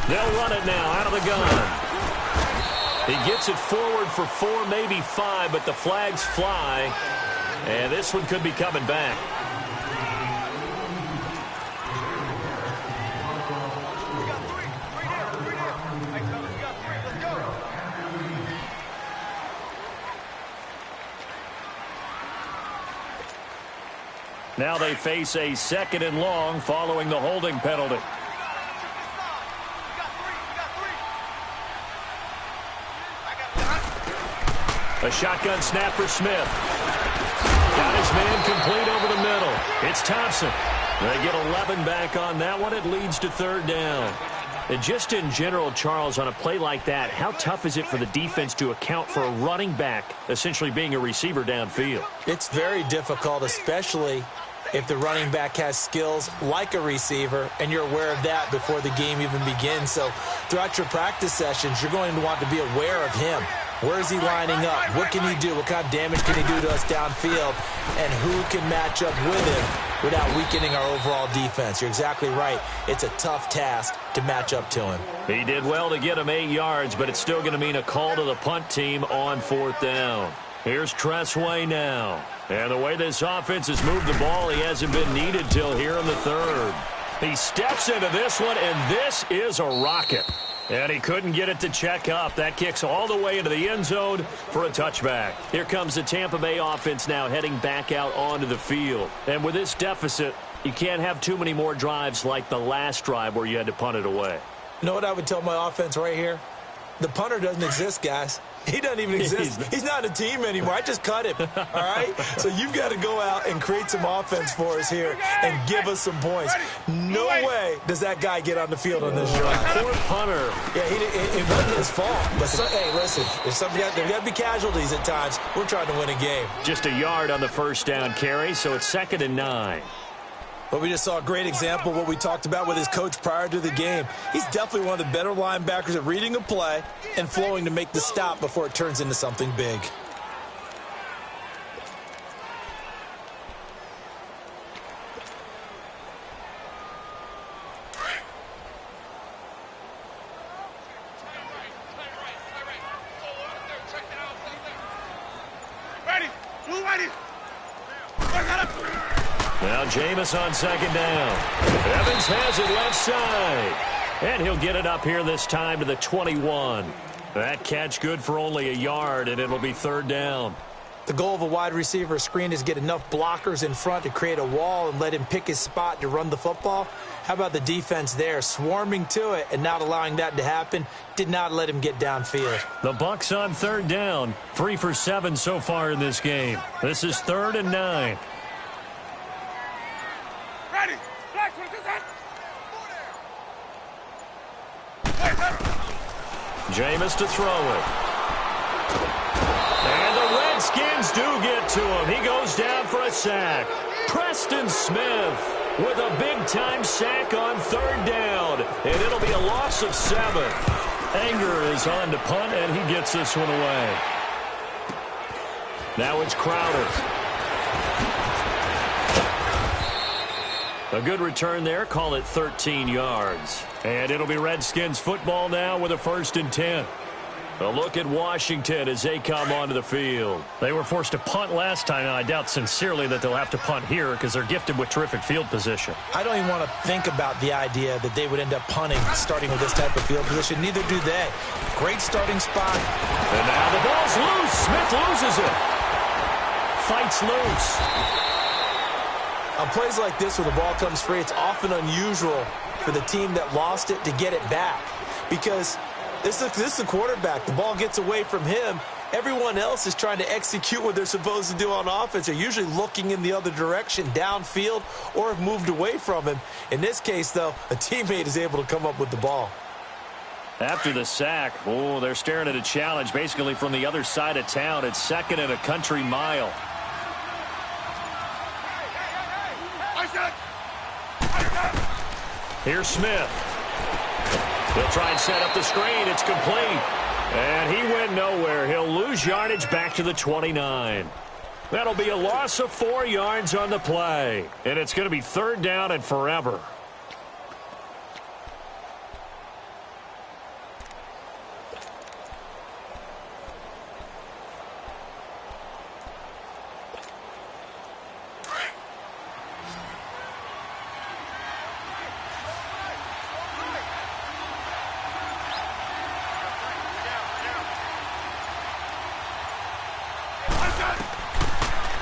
Speaker 1: They'll run it now out of the gun. He gets it forward for 4, maybe 5, but the flags fly, and this one could be coming back. Now they face a 2nd and long following the holding penalty. A shotgun snap for Smith. his man complete over the middle. It's Thompson. They get 11 back on that one. It leads to third down. And just in general, Charles, on a play like that, how tough is it for the defense to account for a running back essentially being a receiver downfield?
Speaker 3: It's very difficult, especially if the running back has skills like a receiver, and you're aware of that before the game even begins. So throughout your practice sessions, you're going to want to be aware of him. Where is he lining up? What can he do? What kind of damage can he do to us downfield? And who can match up with him without weakening our overall defense? You're exactly right. It's a tough task to match up to him.
Speaker 1: He did well to get him 8 yards, but it's still going to mean a call to the punt team on fourth down. Here's Tressway now. And the way this offense has moved the ball, he hasn't been needed till here in the third. He steps into this one, and this is a rocket. And he couldn't get it to check up. That kicks all the way into the end zone for a touchback. Here comes the Tampa Bay offense now heading back out onto the field. And with this deficit, you can't have too many more drives like the last drive where you had to punt it away.
Speaker 3: You know what I would tell my offense right here? The punter doesn't exist, guys. He doesn't even exist. He's not a team anymore. I just cut him, all right? So you've got to go out and create some offense for us here and give us some points. No way does that guy get on the field on this drive.
Speaker 1: Poor punter.
Speaker 3: Yeah, it wasn't his fault. But, hey, listen, there's got to be casualties at times. We're trying to win a game.
Speaker 1: Just a yard on the first down carry, so it's 2nd and 9.
Speaker 3: But we just saw a great example of what we talked about with his coach prior to the game. He's definitely one of the better linebackers at reading a play and flowing to make the stop before it turns into something big.
Speaker 1: Now Jameis on 2nd down. Evans has it left side. And he'll get it up here this time to the 21. That catch good for only a yard, and it'll be 3rd down.
Speaker 3: The goal of a wide receiver screen is get enough blockers in front to create a wall and let him pick his spot to run the football. How about the defense there, swarming to it and not allowing that to happen? Did not let him get downfield.
Speaker 1: The Bucs on 3rd down. 3 for 7 so far in this game. This is 3rd and 9. Jameis to throw it. And the Redskins do get to him. He goes down for a sack. Preston Smith with a big-time sack on 3rd down. And it'll be a loss of 7. Anger is on to punt, and he gets this one away. Now it's Crowder. A good return there. Call it 13 yards. And it'll be Redskins football now with a 1st and 10. A look at Washington as they come onto the field. They were forced to punt last time. Now, I doubt sincerely that they'll have to punt here because they're gifted with terrific field position.
Speaker 3: I don't even want to think about the idea that they would end up punting starting with this type of field position. Neither do they. Great starting spot.
Speaker 1: And now the ball's loose. Smith loses it. Fights loose.
Speaker 3: On plays like this where the ball comes free, it's often unusual for the team that lost it to get it back because this is the quarterback. The ball gets away from him. Everyone else is trying to execute what they're supposed to do on offense. They're usually looking in the other direction, downfield, or have moved away from him. In this case, though, a teammate is able to come up with the ball.
Speaker 1: After the sack, they're staring at a challenge basically from the other side of town. It's 2nd and a country mile. Here's Smith. He'll try and set up the screen. It's complete. And he went nowhere. He'll lose yardage back to the 29. That'll be a loss of 4 yards on the play. And it's going to be 3rd down and forever.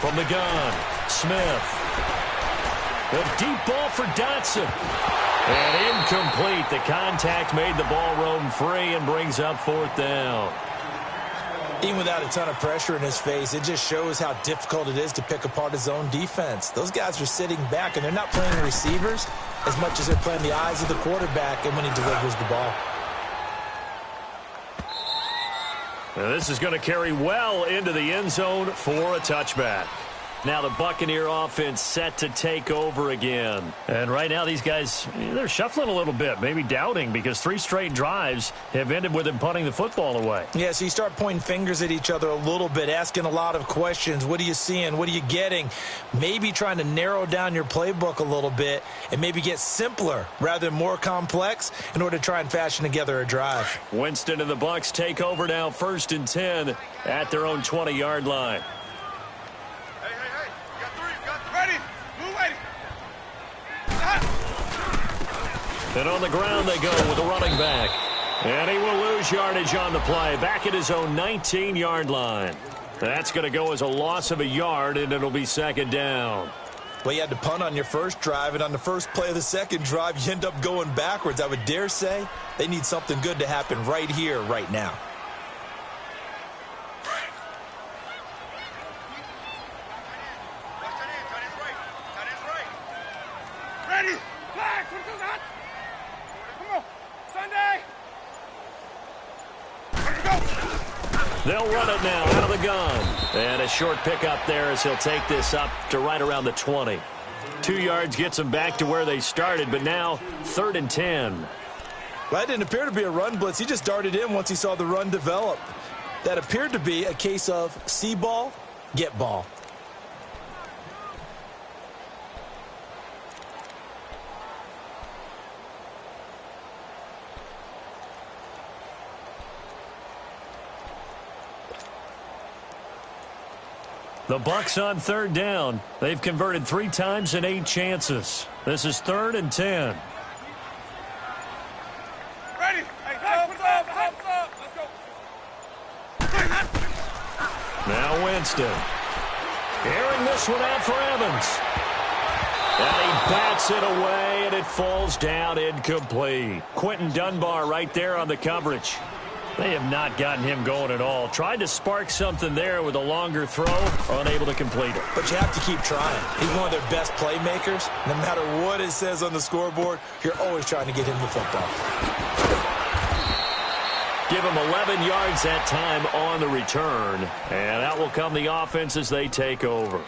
Speaker 1: From the gun, Smith. A deep ball for Dotson. And incomplete. The contact made the ball roam free and brings up 4th down.
Speaker 3: Even without a ton of pressure in his face, it just shows how difficult it is to pick apart his own defense. Those guys are sitting back, and they're not playing receivers as much as they're playing the eyes of the quarterback and when he delivers the ball.
Speaker 1: Now this is going to carry well into the end zone for a touchback. Now the Buccaneer offense set to take over again. And right now these guys, they're shuffling a little bit, maybe doubting, because 3 straight drives have ended with them punting the football away.
Speaker 3: Yeah, so you start pointing fingers at each other a little bit, asking a lot of questions. What are you seeing? What are you getting? Maybe trying to narrow down your playbook a little bit and maybe get simpler rather than more complex in order to try and fashion together a drive.
Speaker 1: Winston and the Bucs take over now, 1st and 10 at their own 20-yard line. And on the ground they go with a running back. And he will lose yardage on the play. Back at his own 19-yard line. That's going to go as a loss of a yard, and it'll be 2nd down.
Speaker 3: Well, you had to punt on your first drive, and on the first play of the second drive, you end up going backwards. I would dare say they need something good to happen right here, right now.
Speaker 2: Ready? Flag! Come on! Sunday! Let's go!
Speaker 1: They'll run it now out of the gun. And a short pickup there as he'll take this up to right around the 20. 2 yards gets them back to where they started, but now 3rd and 10.
Speaker 3: Well, that didn't appear to be a run blitz. He just darted in once he saw the run develop. That appeared to be a case of see ball, get ball.
Speaker 1: The Bucs on 3rd down. They've converted 3 times in 8 chances. This is 3rd and 10.
Speaker 2: Ready? Hey, thumbs up! Let's go!
Speaker 1: Now Winston. Airing this one out for Evans. And he bats it away, and it falls down incomplete. Quentin Dunbar right there on the coverage. They have not gotten him going at all. Tried to spark something there with a longer throw, unable to complete it.
Speaker 3: But you have to keep trying. He's one of their best playmakers. No matter what it says on the scoreboard, you're always trying to get him the football.
Speaker 1: Give him 11 yards that time on the return. And out will come the offense as they take over.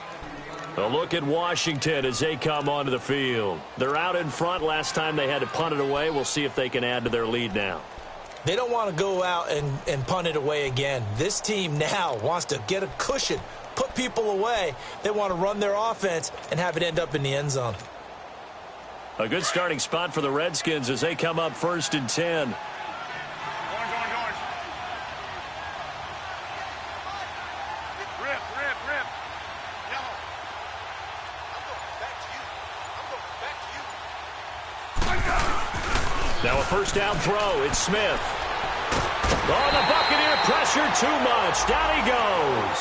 Speaker 1: A look at Washington as they come onto the field. They're out in front. Last time they had to punt it away. We'll see if they can add to their lead now.
Speaker 3: They don't want to go out and punt it away again. This team now wants to get a cushion, put people away. They want to run their offense and have it end up in the end zone.
Speaker 1: A good starting spot for the Redskins as they come up 1st and 10.
Speaker 2: Orange. Rip. Yellow. I'm going back to you.
Speaker 1: Now a 1st down throw. It's Smith. Oh, the Buccaneer pressure too much. Down he goes.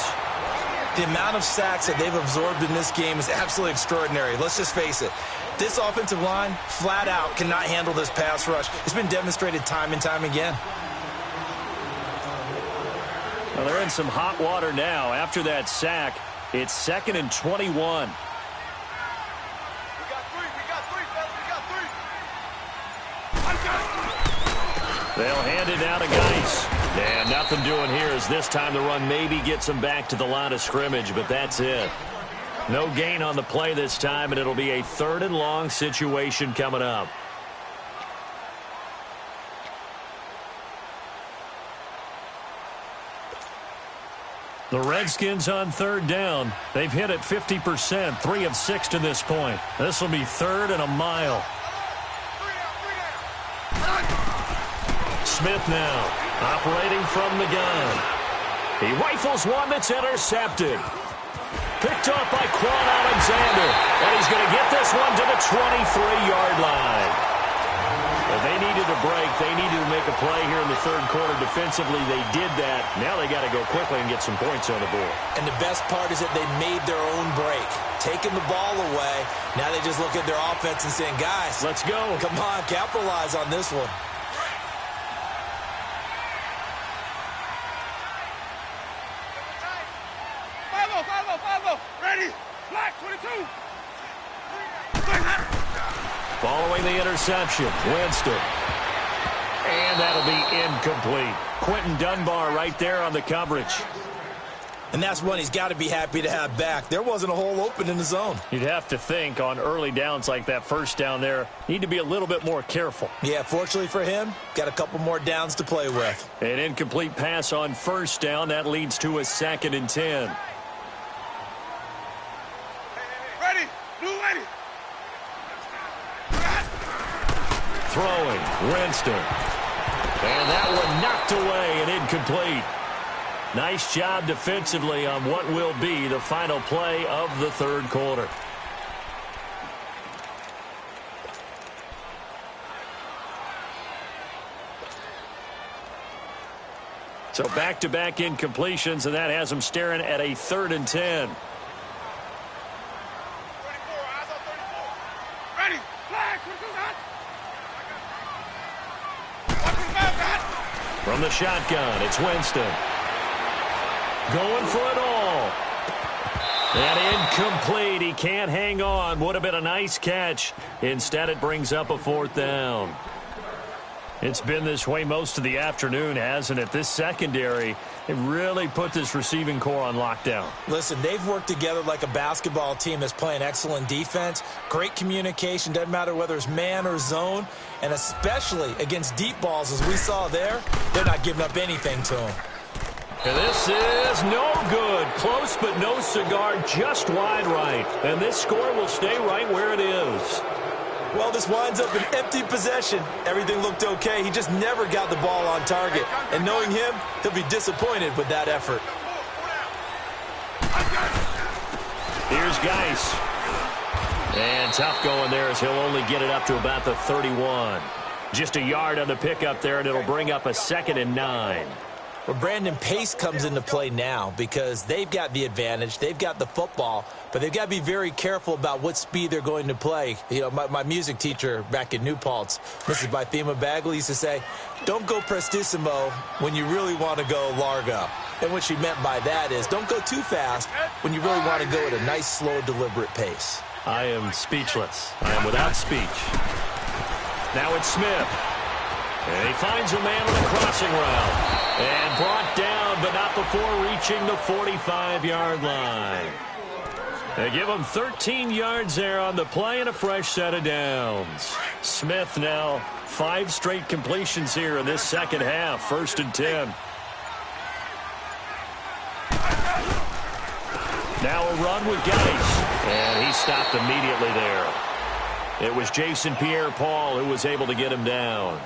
Speaker 3: The amount of sacks that they've absorbed in this game is absolutely extraordinary. Let's just face it. This offensive line, flat out, cannot handle this pass rush. It's been demonstrated time and time again.
Speaker 1: Well, they're in some hot water now. After that sack, it's 2nd and 21. They'll hand it down to Geis. And nothing doing here as this time the run maybe gets them back to the line of scrimmage, but that's it. No gain on the play this time, and it'll be a 3rd and long situation coming up. The Redskins on 3rd down. They've hit it 50%, 3 of 6 to this point. This will be 3rd and a mile. Smith now, operating from the gun. He rifles one that's intercepted. Picked up by Quan Alexander. And he's going to get this one to the 23-yard line. If they needed a break, they needed to make a play here in the 3rd quarter. Defensively, they did that. Now they got to go quickly and get some points on the board.
Speaker 3: And the best part is that they made their own break. Taking the ball away. Now they just look at their offense and saying, guys,
Speaker 1: let's go.
Speaker 3: Come on, capitalize on this one.
Speaker 1: Following the interception, Winston. And that'll be incomplete. Quentin Dunbar right there on the coverage.
Speaker 3: And that's one he's got to be happy to have back. There wasn't a hole open in the zone.
Speaker 1: You'd have to think on early downs like that first down there, need to be a little bit more careful.
Speaker 3: Yeah, fortunately for him, got a couple more downs to play with.
Speaker 1: An incomplete pass on first down. That leads to a 2nd and 10.
Speaker 2: Ready? Blue ready.
Speaker 1: Throwing, Winston. And that one knocked away and incomplete. Nice job defensively on what will be the final play of the third quarter. So back-to-back incompletions, and that has them staring at a 3rd and 10.
Speaker 2: 34, eyes on 34. Ready? Flag,
Speaker 1: From the shotgun, it's Winston. Going for it all. And incomplete. He can't hang on. Would have been a nice catch. Instead, it brings up a 4th down. It's been this way most of the afternoon, hasn't it? This secondary, it really put this receiving core on lockdown.
Speaker 3: Listen, they've worked together like a basketball team that's playing excellent defense. Great communication. Doesn't matter whether it's man or zone. And especially against deep balls, as we saw there, they're not giving up anything to them.
Speaker 1: And this is no good. Close but no cigar, just wide right. And this score will stay right where it is.
Speaker 3: Well, this winds up an empty possession. Everything looked okay. He just never got the ball on target. And knowing him, he'll be disappointed with that effort.
Speaker 1: Here's Geis. And tough going there as he'll only get it up to about the 31. Just a yard on the pickup there, and it'll bring up a 2nd and 9.
Speaker 3: Well, Brandon, pace comes into play now because they've got the advantage. They've got the football, but they've got to be very careful about what speed they're going to play. You know, my music teacher back in New Paltz, Mrs. Bythema Bagley, used to say, don't go prestissimo when you really want to go largo. And what she meant by that is don't go too fast when you really want to go at a nice, slow, deliberate pace.
Speaker 1: I am speechless. I am without speech. Now it's Smith. And he finds a man on the crossing route. And brought down, but not before reaching the 45-yard line. They give him 13 yards there on the play and a fresh set of downs. Smith now 5 straight completions here in this second half. 1st and 10. Now a run with Geis. And he stopped immediately there. It was Jason Pierre-Paul who was able to get him down.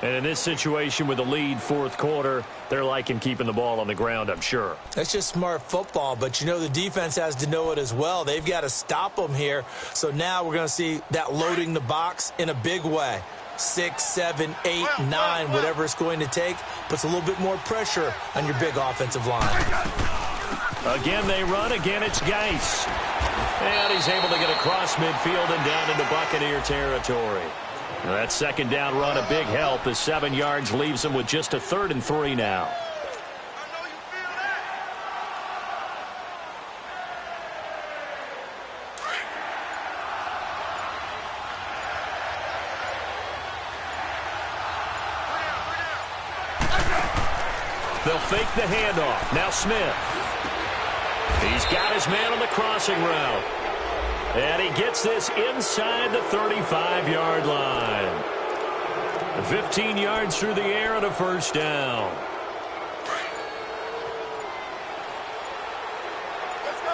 Speaker 1: And in this situation with the lead 4th quarter, they're liking keeping the ball on the ground, I'm sure.
Speaker 3: That's just smart football, but you know the defense has to know it as well. They've got to stop them here. So now we're going to see that loading the box in a big way. 6, 7, 8, 9, whatever it's going to take, puts a little bit more pressure on your big offensive line.
Speaker 1: Again they run, again it's Geis. And he's able to get across midfield and down into Buccaneer territory. That 2nd down run a big help as 7 yards leaves him with just a 3rd and 3 now. They'll fake the handoff. Now Smith. He's got his man on the crossing route. And he gets this inside the 35-yard line. 15 yards through the air and a 1st down.
Speaker 2: Let's go.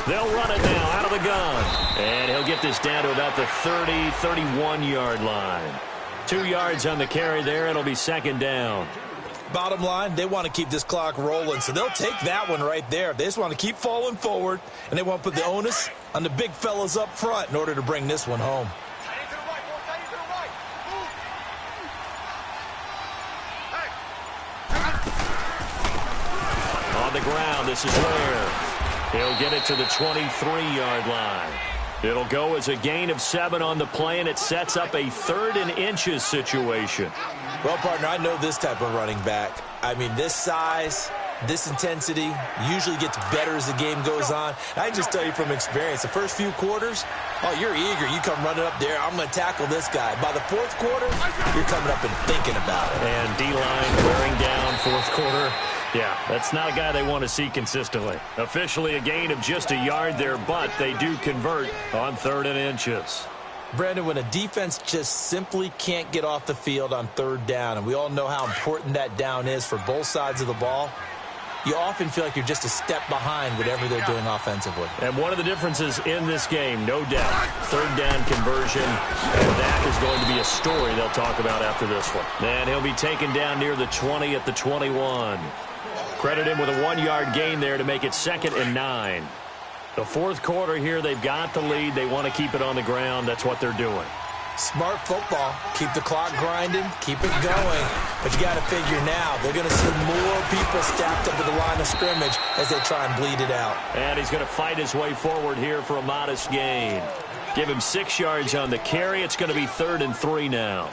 Speaker 1: They'll run it now out of the gun. And he'll get this down to about the 30, 31-yard line. 2 yards on the carry there. It'll be 2nd down.
Speaker 3: Bottom line, they want to keep this clock rolling, so they'll take that one right there. They just want to keep falling forward, and they want to put the onus on the big fellas up front in order to bring this one home.
Speaker 1: On the ground, this is Ware. He'll get it to the 23-yard line. It'll go as a gain of 7 on the play, and it sets up a 3rd and inches situation.
Speaker 3: Well, partner, I know this type of running back. I mean, this size, This intensity usually gets better as the game goes on. I can just tell you from experience, the first few quarters, oh, you're eager. You come running up there, I'm going to tackle this guy. By the fourth quarter, you're coming up and thinking about it.
Speaker 1: And D-line wearing down fourth quarter. Yeah, that's not a guy they want to see consistently. Officially a gain of just a yard there, but they do convert on 3rd and inches.
Speaker 3: Brandon, when a defense just simply can't get off the field on 3rd down, and we all know how important that down is for both sides of the ball, you often feel like you're just a step behind whatever they're doing offensively.
Speaker 1: And one of the differences in this game, no doubt, 3rd down conversion, and that is going to be a story they'll talk about after this one. And he'll be taken down near the 20 at the 21. Credit him with a 1-yard gain there to make it 2nd and 9. The fourth quarter here, they've got the lead. They want to keep it on the ground. That's what they're doing.
Speaker 3: Smart football. Keep the clock grinding. Keep it going. But you got to figure now, they're going to see more people stacked up at the line of scrimmage as they try and bleed it out.
Speaker 1: And he's going to fight his way forward here for a modest gain. Give him 6 yards on the carry. It's going to be 3rd and 3 now.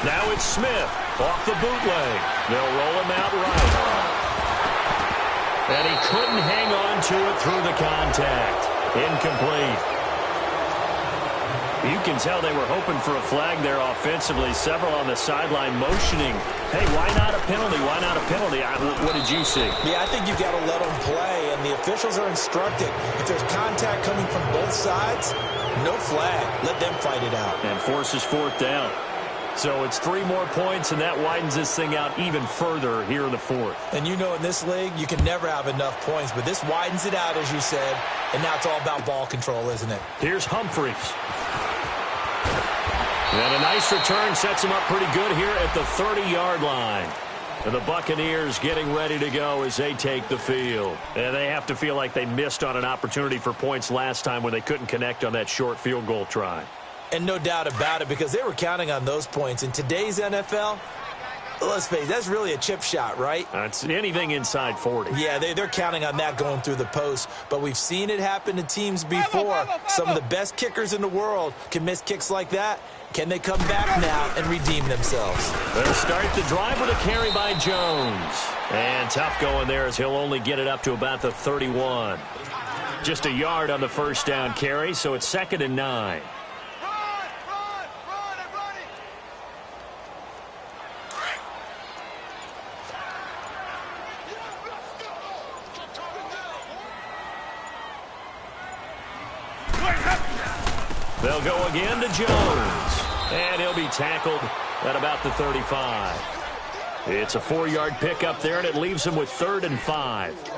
Speaker 1: Now it's Smith off the bootleg. They'll roll him out right. And he couldn't hang on to it through the contact. Incomplete. You can tell they were hoping for a flag there offensively. Several on the sideline motioning. Hey, why not a penalty? Why not a penalty? What did you see?
Speaker 3: Yeah, I think you've got to let them play, and the officials are instructed. If there's contact coming from both sides, no flag. Let them fight it out.
Speaker 1: And forces 4th down. So it's 3 more points, and that widens this thing out even further here in the 4th.
Speaker 3: And you know in this league, you can never have enough points, but this widens it out, as you said, and now it's all about ball control, isn't it?
Speaker 1: Here's Humphreys. And a nice return sets him up pretty good here at the 30-yard line. And the Buccaneers getting ready to go as they take the field. And they have to feel like they missed on an opportunity for points last time when they couldn't connect on that short field goal try.
Speaker 3: And no doubt about it, because they were counting on those points. In today's NFL, let's face it, that's really a chip shot, right?
Speaker 1: It's anything inside 40.
Speaker 3: Yeah, they're counting on that going through the post. But we've seen it happen to teams before. Some of the best kickers in the world can miss kicks like that. Can they come back now and redeem themselves?
Speaker 1: They'll start the drive with a carry by Jones. And tough going there as he'll only get it up to about the 31. Just a yard on the first down carry, so it's 2nd and 9. They'll go again to Jones. And he'll be tackled at about the 35. It's a 4-yard pickup there, and it leaves him with 3rd and 5.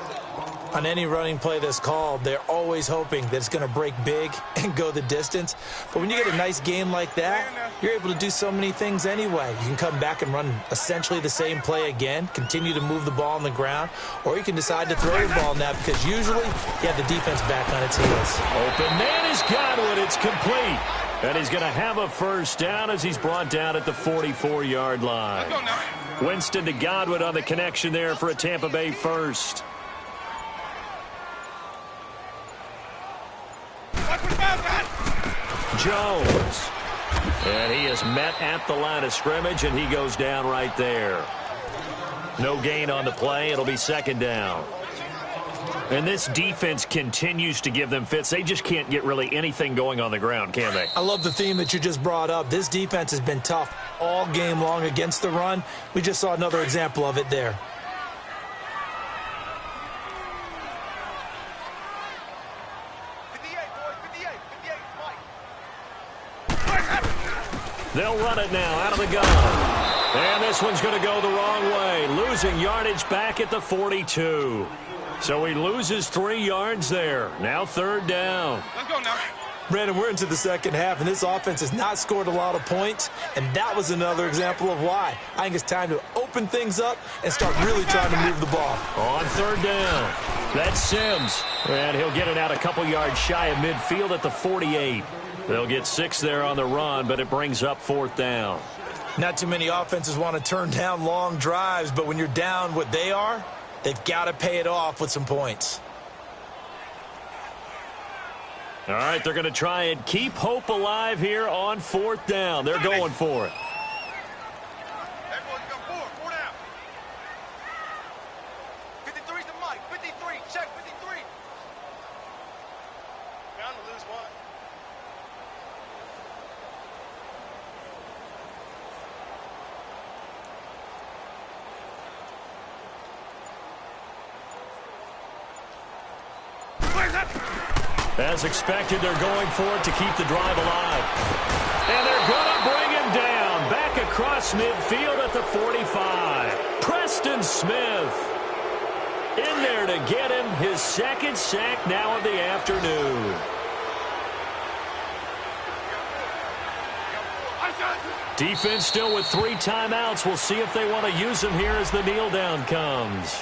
Speaker 3: On any running play that's called, they're always hoping that it's going to break big and go the distance. But when you get a nice game like that, you're able to do so many things anyway. You can come back and run essentially the same play again, continue to move the ball on the ground, or you can decide to throw the ball now because usually you have the defense back on its heels.
Speaker 1: Open man is Godwin. It's complete. And he's going to have a first down as he's brought down at the 44-yard line. Winston to Godwin on the connection there for a Tampa Bay first. Jones. And he is met at the line of scrimmage, and he goes down right there. No gain on the play. It'll be 2nd down. And this defense continues to give them fits. They just can't get really anything going on the ground, can they?
Speaker 3: I love the theme that you just brought up. This defense has been tough all game long against the run. We just saw another example of it there.
Speaker 1: They'll run it now out of the gun. And this one's going to go the wrong way. Losing yardage back at the 42. So he loses 3 yards there. Now 3rd down.
Speaker 2: Let's go now.
Speaker 3: Brandon, we're into the second half, and this offense has not scored a lot of points, and that was another example of why. I think it's time to open things up and start really trying to move the ball.
Speaker 1: On 3rd down, that's Sims. And he'll get it out a couple yards shy of midfield at the 48. They'll get 6 there on the run, but it brings up 4th down.
Speaker 3: Not too many offenses want to turn down long drives, but when you're down what they are, they've got to pay it off with some points.
Speaker 1: All right, they're going to try and keep hope alive here on 4th down. They're going for it.
Speaker 2: Hey, boys, you got four down. 53's the mic. 53, check 53. Bound to lose one.
Speaker 1: As expected, they're going for it to keep the drive alive. And they're going to bring him down. Back across midfield at the 45. Preston Smith in there to get him his second sack now of the afternoon. Defense still with 3 timeouts. We'll see if they want to use them here as the kneel down comes.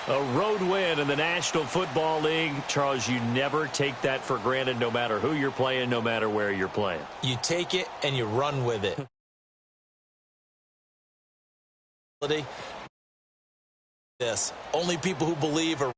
Speaker 1: A road win in the National Football League. Charles, you never take that for granted no matter who you're playing, no matter where you're playing.
Speaker 3: You take it and you run with it. This. Only people who believe are